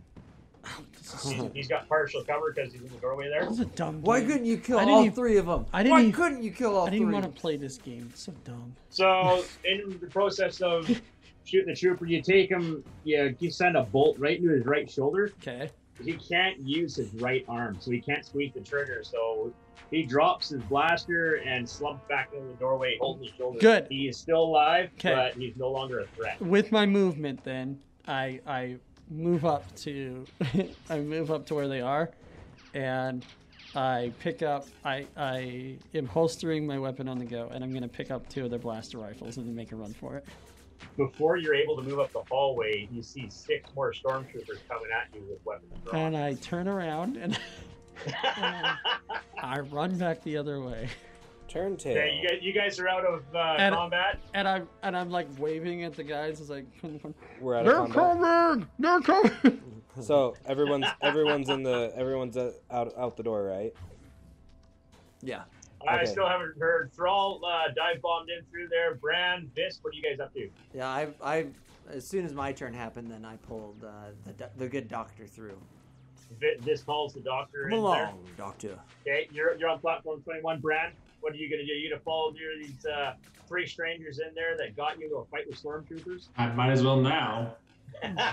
This is,
He's got partial cover because he's in the doorway there.
this is a dumb game.
Why couldn't you kill
I didn't
all
even-
three of them?
I didn't
Why
even-
couldn't you kill all
I
three?
didn't want to play this game. It's so dumb.
So, in the process of shooting the trooper, you take him, you send a bolt right into his right shoulder.
Okay.
He can't use his right arm, so he can't squeeze the trigger. So he drops his blaster and slumps back into the doorway, holding his shoulder.
Good.
He is still alive,
'Kay.
but he's no longer a threat.
With my movement, then I move up to I move up to where they are, and I pick up. I am holstering my weapon on the go, and I'm gonna pick up 2 of their blaster rifles and make a run for it.
Before you're able to move up the hallway, you see 6 more stormtroopers coming at you with weapons drawn.
And I turn around and I run back the other way.
Turn tail.
Okay, you guys are out of
And-
combat.
And I'm like waving at the guys. It's like,
We're out
They're
of combat.
coming! They're coming!
So everyone's out the door, right?
Yeah.
I
Okay.
still haven't heard. Thrall dive bombed in through there. Bran, Vis, what are you guys up to?
Yeah, I've as soon as my turn happened, then I pulled the good doctor through.
Vis calls the doctor
Come
in there.
along, doctor.
Okay, you're on platform 21. Bran, what are you gonna do? You gonna follow these 3 strangers in there that got you to a fight with stormtroopers?
I might as well now.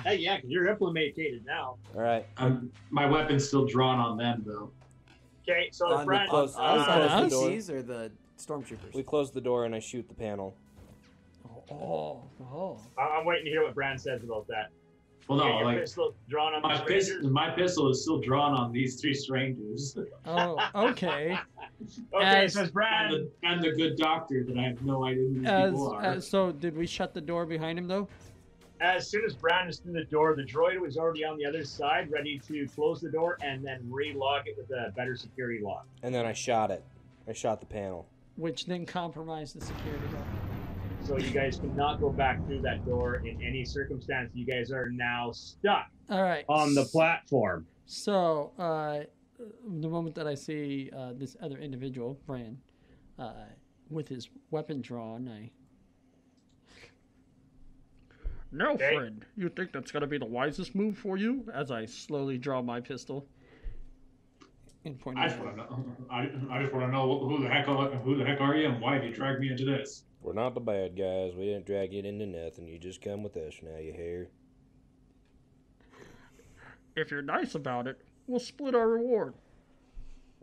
Yeah, 'cause you're implemented now.
All right.
My weapon's still drawn on them, though.
Okay, so
On the
Bran,
close-
outside
close
of
the door.
PCs or the stormtroopers?
We close the door and I shoot the panel.
oh.
I'm waiting to hear what Bran says about that.
Well,
Okay,
no,
your
like
pistol drawn on the
my
strangers?
pistol is still drawn on these 3 strangers.
Oh, okay.
Okay,
As-
says Bran.
and the good doctor that I have no idea who these people are.
So did we shut the door behind him though?
As soon as Bran is through the door, the droid was already on the other side, ready to close the door and then re-lock it with a better security lock.
And then I shot it. I shot the panel.
Which then compromised the security door.
So you guys cannot go back through that door in any circumstance. You guys are now stuck
All right.
on the platform.
So, the moment that I see this other individual, Bran, with his weapon drawn,
Now,
Okay.
friend, you think that's gonna be the wisest move for you? As I slowly draw my pistol.
and point
I
it
just
at
want to know. I just want to know who the heck are you and why have you dragged me into this?
We're not the bad guys. We didn't drag you into nothing. You just come with us now, you hear?
If you're nice about it, we'll split our reward.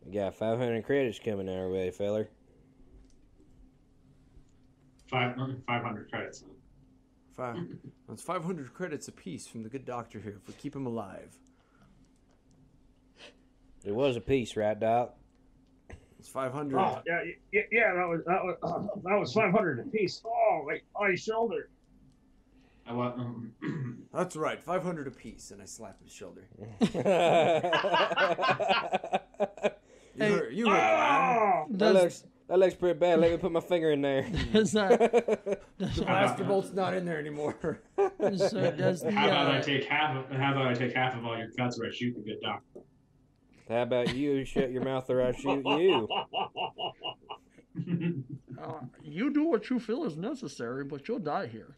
We got 500 credits coming our way, feller.
500 credits.
That's 500 credits apiece from the good doctor here if we keep him alive.
It was a piece, right, Doc?
It's 500.
Oh, yeah, that was 500 apiece. Oh, my shoulder.
I want.
That's right, 500 apiece, and I slap his shoulder. You heard
Oh!
That looks pretty bad. Let me put my finger in there.
Does
the blaster bolt's not in there anymore.
does the
How about I take half of all your cuts where I shoot the good doctor?
How about you shut your mouth or I shoot you?
You do what you feel is necessary, but you'll die here.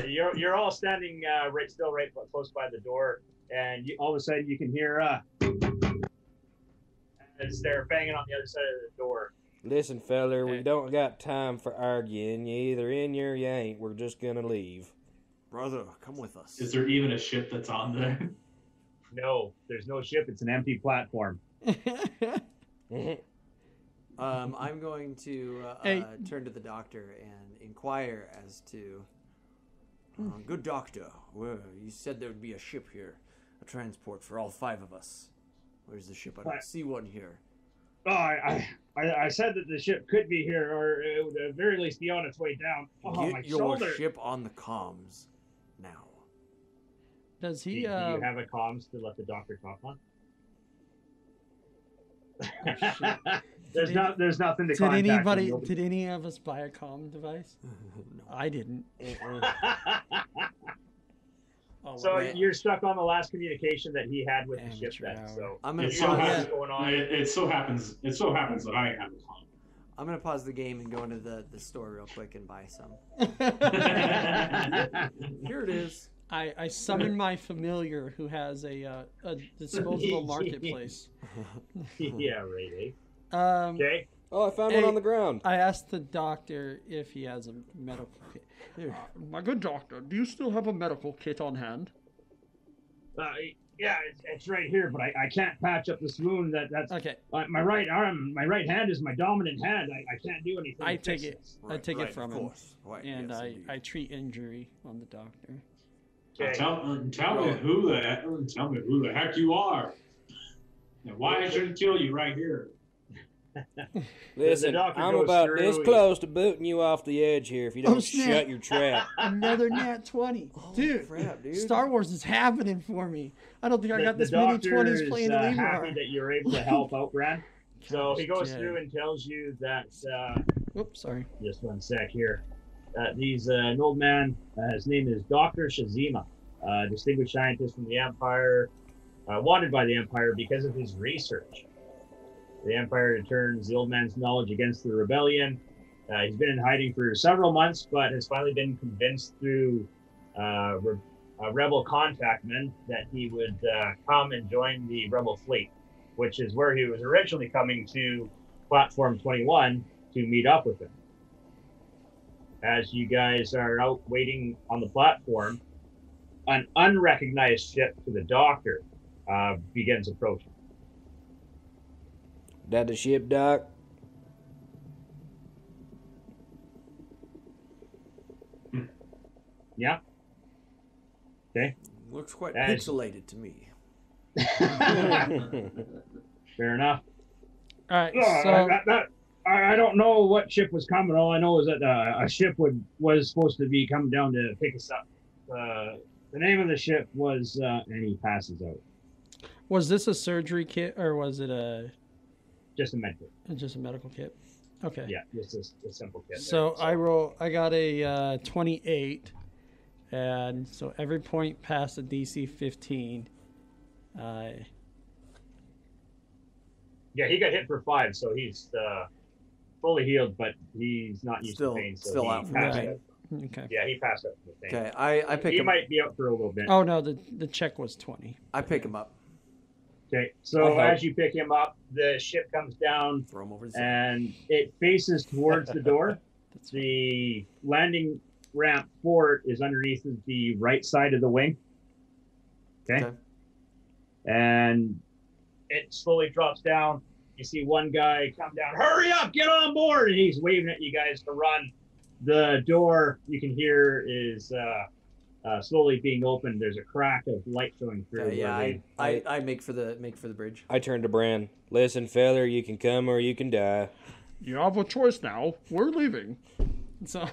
You're all standing right close by the door, and all of a sudden you can hear as they're banging on the other side of the door.
Listen, feller, we don't got time for arguing. You either in or you ain't. We're just gonna leave.
Brother, come with us.
Is there even a ship that's on there?
No, there's no ship. It's an empty platform.
I'm going to
Hey.
turn to the doctor and inquire as to, good doctor, you said there would be a ship here, a transport for all 5 of us. Where's the ship? I don't
What?
see one here.
Oh, I said that the ship could be here, or it would at the very least be on its way down. Oh,
Get
my
your
shoulder.
ship on the comms now.
Does
Do
he?
you have a comms to let the doctor talk on? There's nothing to
Did
contact.
anybody?
him.
Did any of us buy a comm device?
No.
I didn't. Oh,
So
Wait.
you're stuck on the last communication that he had with the ship
Amateur
then.
hour.
So
I'm gonna
It so
pause.
happens.
what's going on?
It so happens that I have a con.
I'm gonna pause the game and go into the store real quick and buy some. Here it is.
I summon my familiar who has a disposable marketplace.
Yeah, right.
Okay.
Oh, I found
Hey.
one on the ground.
I asked the doctor if he has a medical kit.
Here.
My good doctor, do you still have a medical kit on hand?
Yeah, it's right here, but I can't patch up this wound. That's
Okay,
my right arm. My right hand is my dominant hand. I can't do anything.
I
to
take
fix
it.
this.
I take it
of
from him,
course. Right,
and
yes,
I
indeed.
treat injury on the doctor.
Okay.
Tell me who the heck you are, and why I shouldn't kill you right here.
Listen,
doctor
I'm
goes
about
through,
this
he-
close to booting you off the edge here if you don't
snap.
shut your trap.
Another nat 20, dude.
Crap, dude.
Star Wars is happening for me. I don't think I got
The
this many
doctor
20s
is
playing the
happy
Lemur.
that you're able to help out, Brad. So he goes through and tells you that.
Oops, sorry.
Just one sec here. He's an old man. His name is Dr. Shazima, distinguished scientist from the Empire, wanted by the Empire because of his research. The Empire turns the old man's knowledge against the rebellion. He's been in hiding for several months, but has finally been convinced through rebel contactmen that he would come and join the rebel fleet, which is where he was originally coming to Platform 21 to meet up with him. As you guys are out waiting on the platform, an unrecognized ship to the Doctor begins approaching.
That the ship, Doc?
Yeah. Okay.
Looks quite pixelated to me.
Fair enough.
All right, so
I don't know what ship was coming. All I know is that a ship was supposed to be coming down to pick us up. The name of the ship was, and he passes out.
was this a surgery kit or was it
Just a med kit.
just a medical kit? Okay.
Yeah, just a simple kit.
So I got a 28, and so every point past a DC 15.
Yeah, he got hit for 5, so he's fully healed, but he's not used to pain. So
still
he
out from
passed
pain.
out.
Okay.
Yeah, he passed out from the pain.
Okay, I pick
He
him.
might be up for a little bit.
Oh no, the check was 20.
I pick him up.
Okay, so
I
as you pick him up, the ship comes down
Throw him over the side.
and it faces towards the door. The landing ramp for it is underneath the right side of the wing. Okay. And it slowly drops down. You see one guy come down, hurry up, get on board. And he's waving at you guys to run. The door you can hear is slowly being opened. There's a crack of light showing through.
I make for the bridge.
I turned to Bran. Listen, feller, you can come or you can die.
You have a choice now. We're leaving.
So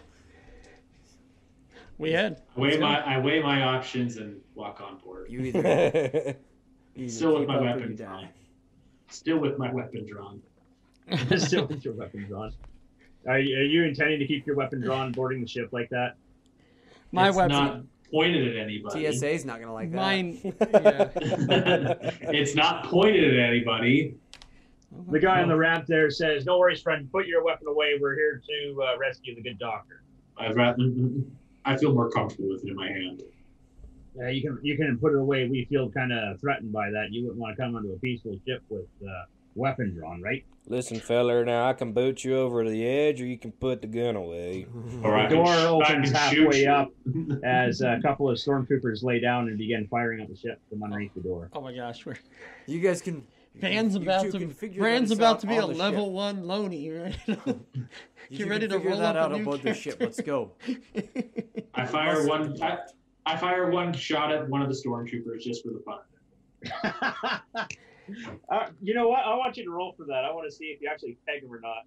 we had.
I weigh my options and walk on board.
You either
Still with
keep
my
up or
weapon
you
drawn.
die.
Still with my weapon drawn.
Still with your weapon drawn. Are you intending to keep your weapon drawn boarding the ship like that?
My
It's
weapon.
not pointed at anybody.
TSA's not gonna like that.
Mine. Yeah.
It's not pointed at anybody.
The guy on the ramp there says, "No worries, friend. Put your weapon away. We're here to rescue the good doctor."
I feel more comfortable with it in my hand.
Yeah, you can put it away. We feel kind of threatened by that. You wouldn't want to come onto a peaceful ship with weapon drawn, right?
Listen, feller, now I can boot you over to the edge or you can put the gun away.
Or I
The
can
door
sh- I
opens
can shoot
halfway
you.
up as a couple of stormtroopers lay down and begin firing at the ship from underneath the door.
Oh my gosh,
You guys can.
Brand's
you
about
two
to.
can figure
Brand's
this
about
out
to be a
on the
level
ship.
1 loney, right?
You
Get
two
ready
can
to
figure
roll
that
up
out
a
on
new
board the ship. Let's go.
I fire one. I fire one shot at one of the stormtroopers just for the fun of it.
You know what? I want you to roll for that. I want to see if you actually peg him or not.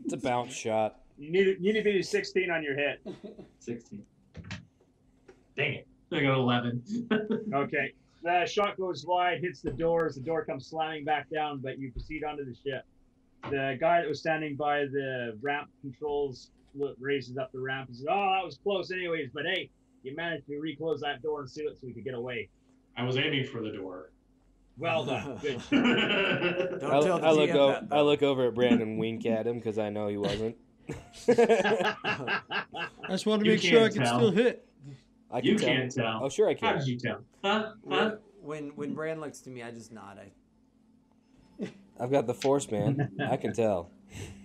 It's a bounce shot.
You need to be 16 on your hit.
16. Dang it! I got 11.
Okay. The shot goes wide, hits the doors. The door comes slamming back down, but you proceed onto the ship. The guy that was standing by the ramp controls raises up the ramp and says, "Oh, that was close anyways, but hey, you managed to reclose that door and seal it so we could get away.
I was aiming for the door.
Well done. Good."
Don't tell the
I look
GM that,
I look over at Brandon and wink at him because I know he wasn't.
I just want to
You
make sure I
can't
can
tell.
still hit.
I
You
can tell.
can't tell.
Oh, sure I
How
can.
did you tell? Huh?
When Bran looks to me, I just nod.
I've got the force, man. I can tell.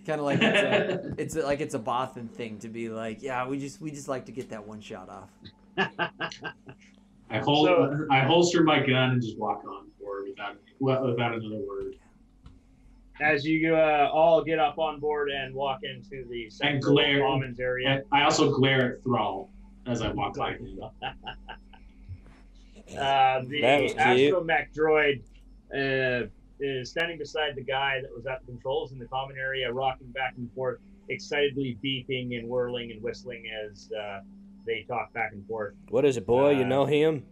Kind of like it's a Bothan thing to be like, yeah, we just like to get that one shot off.
I holster my gun and just walk on board without another word.
As you all get up on board and walk into the central
glare.
commons area.
And I also glare at Thrall as I walk by him.
That was
The
cute.
astromech droid is standing beside the guy that was at the controls in the common area, rocking back and forth, excitedly beeping and whirling and whistling as they talk back and forth.
What is it, boy? You know him?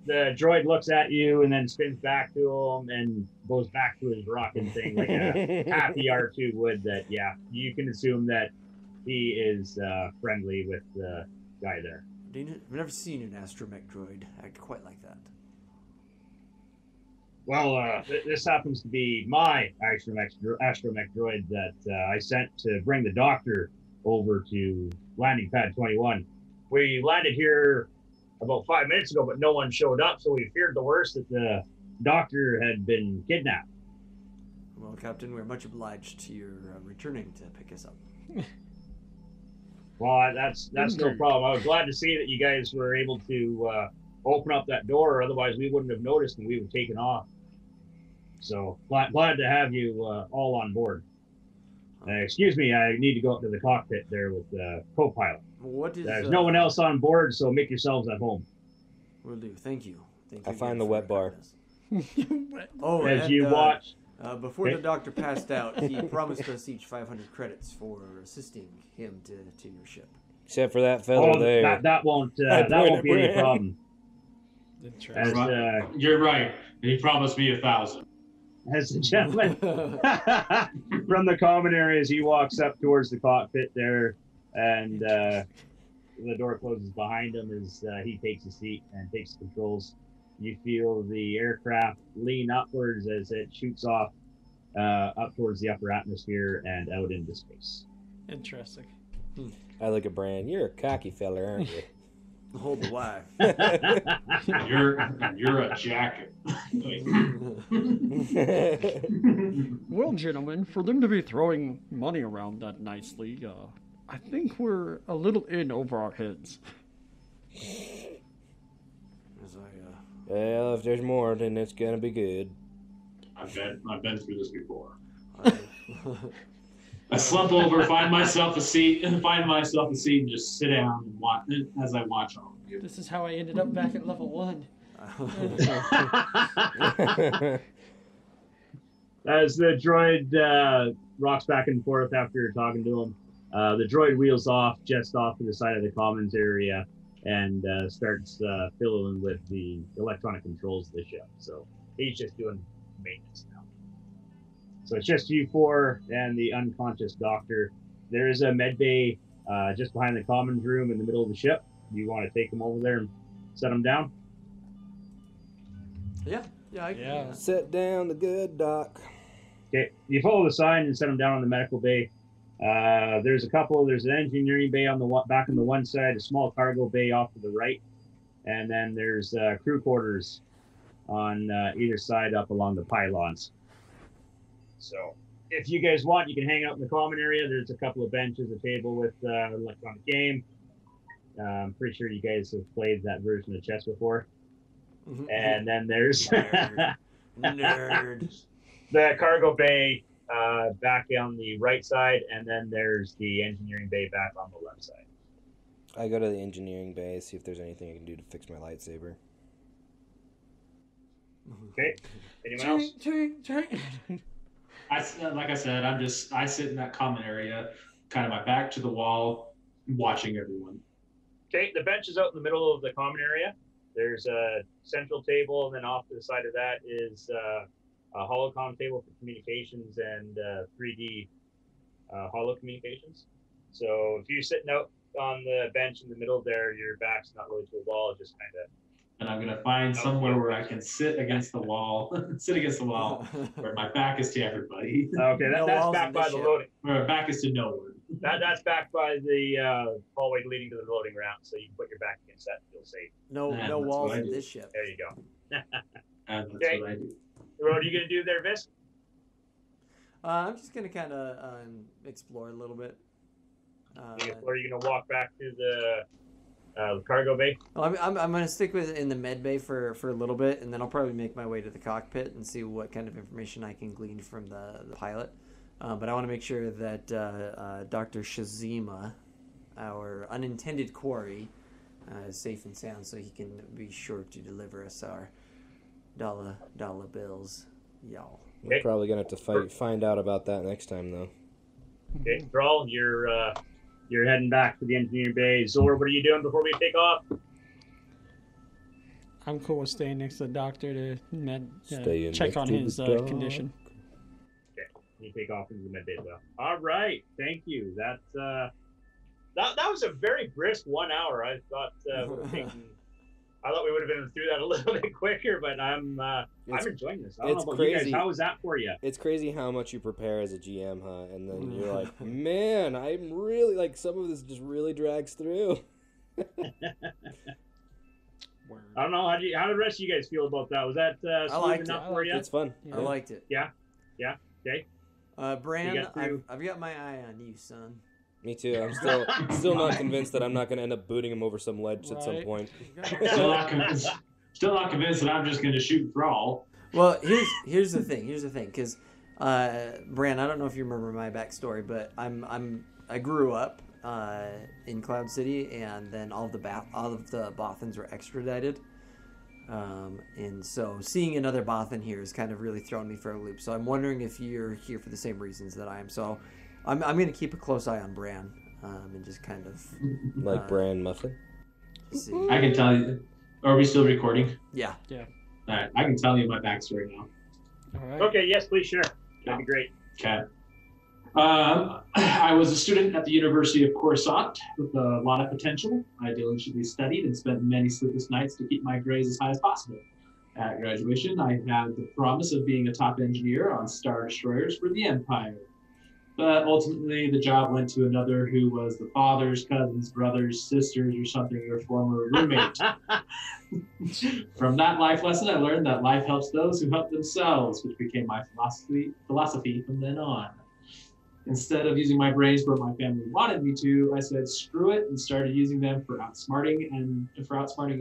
The droid looks at you and then spins back to him and goes back to his rocking thing like a happy R2 would. That you can assume that he is friendly with the guy there.
I've never seen an astromech droid act quite like that.
Well, this happens to be my astromech droid that I sent to bring the doctor over to landing pad 21. We landed here about 5 minutes ago, but no one showed up, so we feared the worst, that the doctor had been kidnapped.
Well, Captain, we're much obliged to your returning to pick us up.
Well, that's no problem. I was glad to see that you guys were able to open up that door, otherwise we wouldn't have noticed and we would have taken off. So glad to have you all on board. Excuse me, I need to go up to the cockpit there with the co-pilot. There's no one else on board, so make yourselves at home.
Will do. Thank you.
I find the wet bar.
As you watch.
Before the doctor passed out, he promised us each 500 credits for assisting him to your ship.
Except for that fellow there.
That won't be any problem.
You're right. He promised me 1,000.
As the gentleman from the common area, as he walks up towards the cockpit there, and the door closes behind him as he takes a seat and takes the controls. You feel the aircraft lean upwards as it shoots off up towards the upper atmosphere and out into space.
Interesting.
I look at Bran. You're a cocky fella, aren't you?
Hold the wire.
You're a jacket.
Well, gentlemen, for them to be throwing money around that nicely, I think we're a little in over our heads.
Well, if there's more, then it's gonna be good.
I've been through this before. I slump over, find myself a seat, and just sit down and watch as I watch all of you.
This is how I ended up back at level 1.
As the droid rocks back and forth after talking to him, the droid wheels off just off to the side of the commons area and starts fiddling with the electronic controls of the ship. So he's just doing maintenance now. So it's just you four and the unconscious doctor. There is a med bay just behind the commons room in the middle of the ship. You want to take him over there and set him down?
Yeah, I can.
Set down the good doc.
Okay, you follow the sign and set him down on the medical bay. There's an engineering bay on the back on the one side, a small cargo bay off to the right, and then there's crew quarters on either side up along the pylons. So if you guys want, you can hang out in the common area. There's a couple of benches, a table with electronic game. I'm pretty sure you guys have played that version of chess before. And then there's
Nerd.
the cargo bay back on the right side, and then there's the engineering bay back on the left side.
I go to the engineering bay, see if there's anything I can do to fix my lightsaber.
Okay. Anyone else?
Like I said, I sit in that common area, kind of my back to the wall, watching everyone.
Okay, the bench is out in the middle of the common area. There's a central table, and then off to the side of that is a holocom table for communications and 3D holo communications. So if you're sitting out on the bench in the middle there, your back's not really to the wall, just kind of.
And I'm gonna find somewhere where I can sit against the wall, where my back is to everybody.
Okay, that's back by the loading.
Where my back is to no one.
That's back by the hallway leading to the loading ramp, so you can put your back against that and feel safe.
No walls in this ship.
There you go.
And that's
Okay.
what I do.
What are you gonna do there, Visk?
I'm just gonna kind of explore a little bit.
Or are you gonna walk back to the cargo bay?
Well, I'm gonna stick with in the med bay for a little bit, and then I'll probably make my way to the cockpit and see what kind of information I can glean from the pilot. But I want to make sure that Dr. Shazima, our unintended quarry, is safe and sound, so he can be sure to deliver us our dollar bills, y'all.
We're probably gonna have to find out about that next time, though.
Okay, Thrall, you're heading back to the engineering bay. Zor, what are you doing before we take off?
I'm cool with staying next to the doctor to
Staying
check
next
on
to
his
the doc.
condition.
Okay, you take off into the med bay as well. All right, thank you. That was a very brisk 1 hour. I thought would have taken. I thought we would have been through that a little bit quicker, but I'm enjoying this. I don't know about you guys. How was that for you?
It's crazy how much you prepare as a GM, huh? And then you're like, man, I'm really like some of this just really drags through.
I don't know. How did the rest of you guys feel about that? Was that smooth enough for you?
It's fun.
I liked it.
Yeah. Okay.
Bran, I've got my eye on you, son.
Me too. I'm still not convinced that I'm not going to end up booting him over some ledge at some point.
Still not convinced that I'm just going to shoot Thrall.
Well, here's the thing. Because Bran, I don't know if you remember my backstory, but I grew up in Cloud City, and then all of the Bothans were extradited. And so seeing another Bothan here has kind of really thrown me for a loop. So I'm wondering if you're here for the same reasons that I am. So I'm going to keep a close eye on Bran and just kind of...
Like Bran Muffin?
See.
I can tell you. Are we still recording?
Yeah.
All right. I can tell you my backstory now.
All right.
Okay. Yes, please. Sure. That'd be great.
Okay. I was a student at the University of Coruscant with a lot of potential. I diligently studied and spent many sleepless nights to keep my grades as high as possible. At graduation, I had the promise of being a top engineer on Star Destroyers for the Empire. But ultimately, the job went to another who was the father's, cousin's, brother's, sister's, or something, or former roommate. From that life lesson, I learned that life helps those who help themselves, which became my philosophy from then on. Instead of using my brains where my family wanted me to, I said screw it and started using them for outsmarting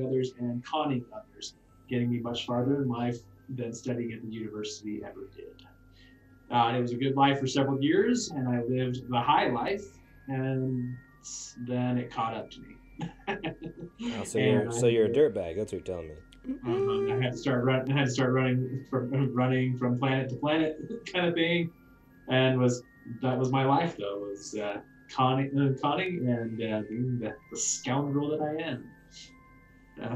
others and conning others, getting me much farther in life than studying at the university ever did. It was a good life for several years, and I lived the high life, and then it caught up to me.
So you're a dirtbag. That's what you're telling me.
I had to start running from planet to planet, kind of thing, and that was my life though. Was conning and being the scoundrel that I am.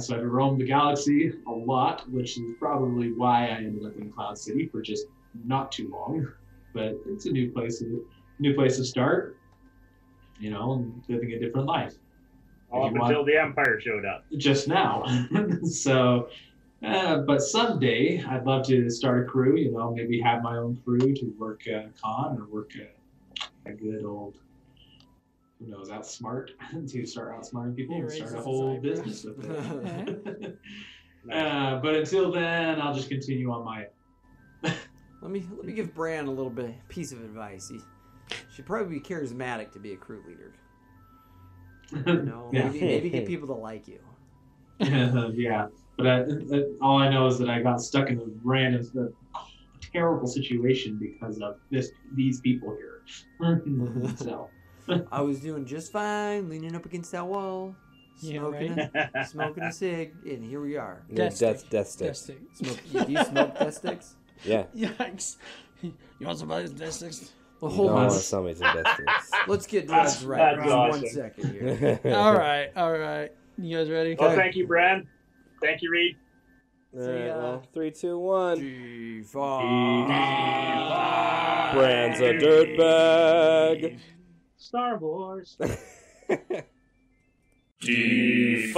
So I roamed the galaxy a lot, which is probably why I ended up in Cloud City for just not too long, but it's a new place to start, and living a different life.
Up until the Empire showed up.
Just now. So, but someday I'd love to start a crew, maybe have my own crew to work con or work a good old, outsmart, to start outsmarting people and start a whole business with it. But until then, I'll just continue on my own.
Let me give Bran a little piece of advice. He should probably be charismatic to be a crew leader.
Yeah.
Maybe get people to like you.
Yeah, but all I know is that I got stuck in a terrible situation because of these people here. So
I was doing just fine, leaning up against that wall, smoking a cig, and here we are.
Death sticks.
Do you smoke death sticks?
Yeah.
Yikes. You want some of these death sticks?
Well, hold on.
Some of death sticks.
Let's get drugs right.
That's
Just
awesome.
1 second here.
All right. You guys ready?
Well, thank you, Brad. Thank you, Reed.
Well, 3, 2, 1.
G5.
Brand's a dirtbag.
Star Wars.
D5.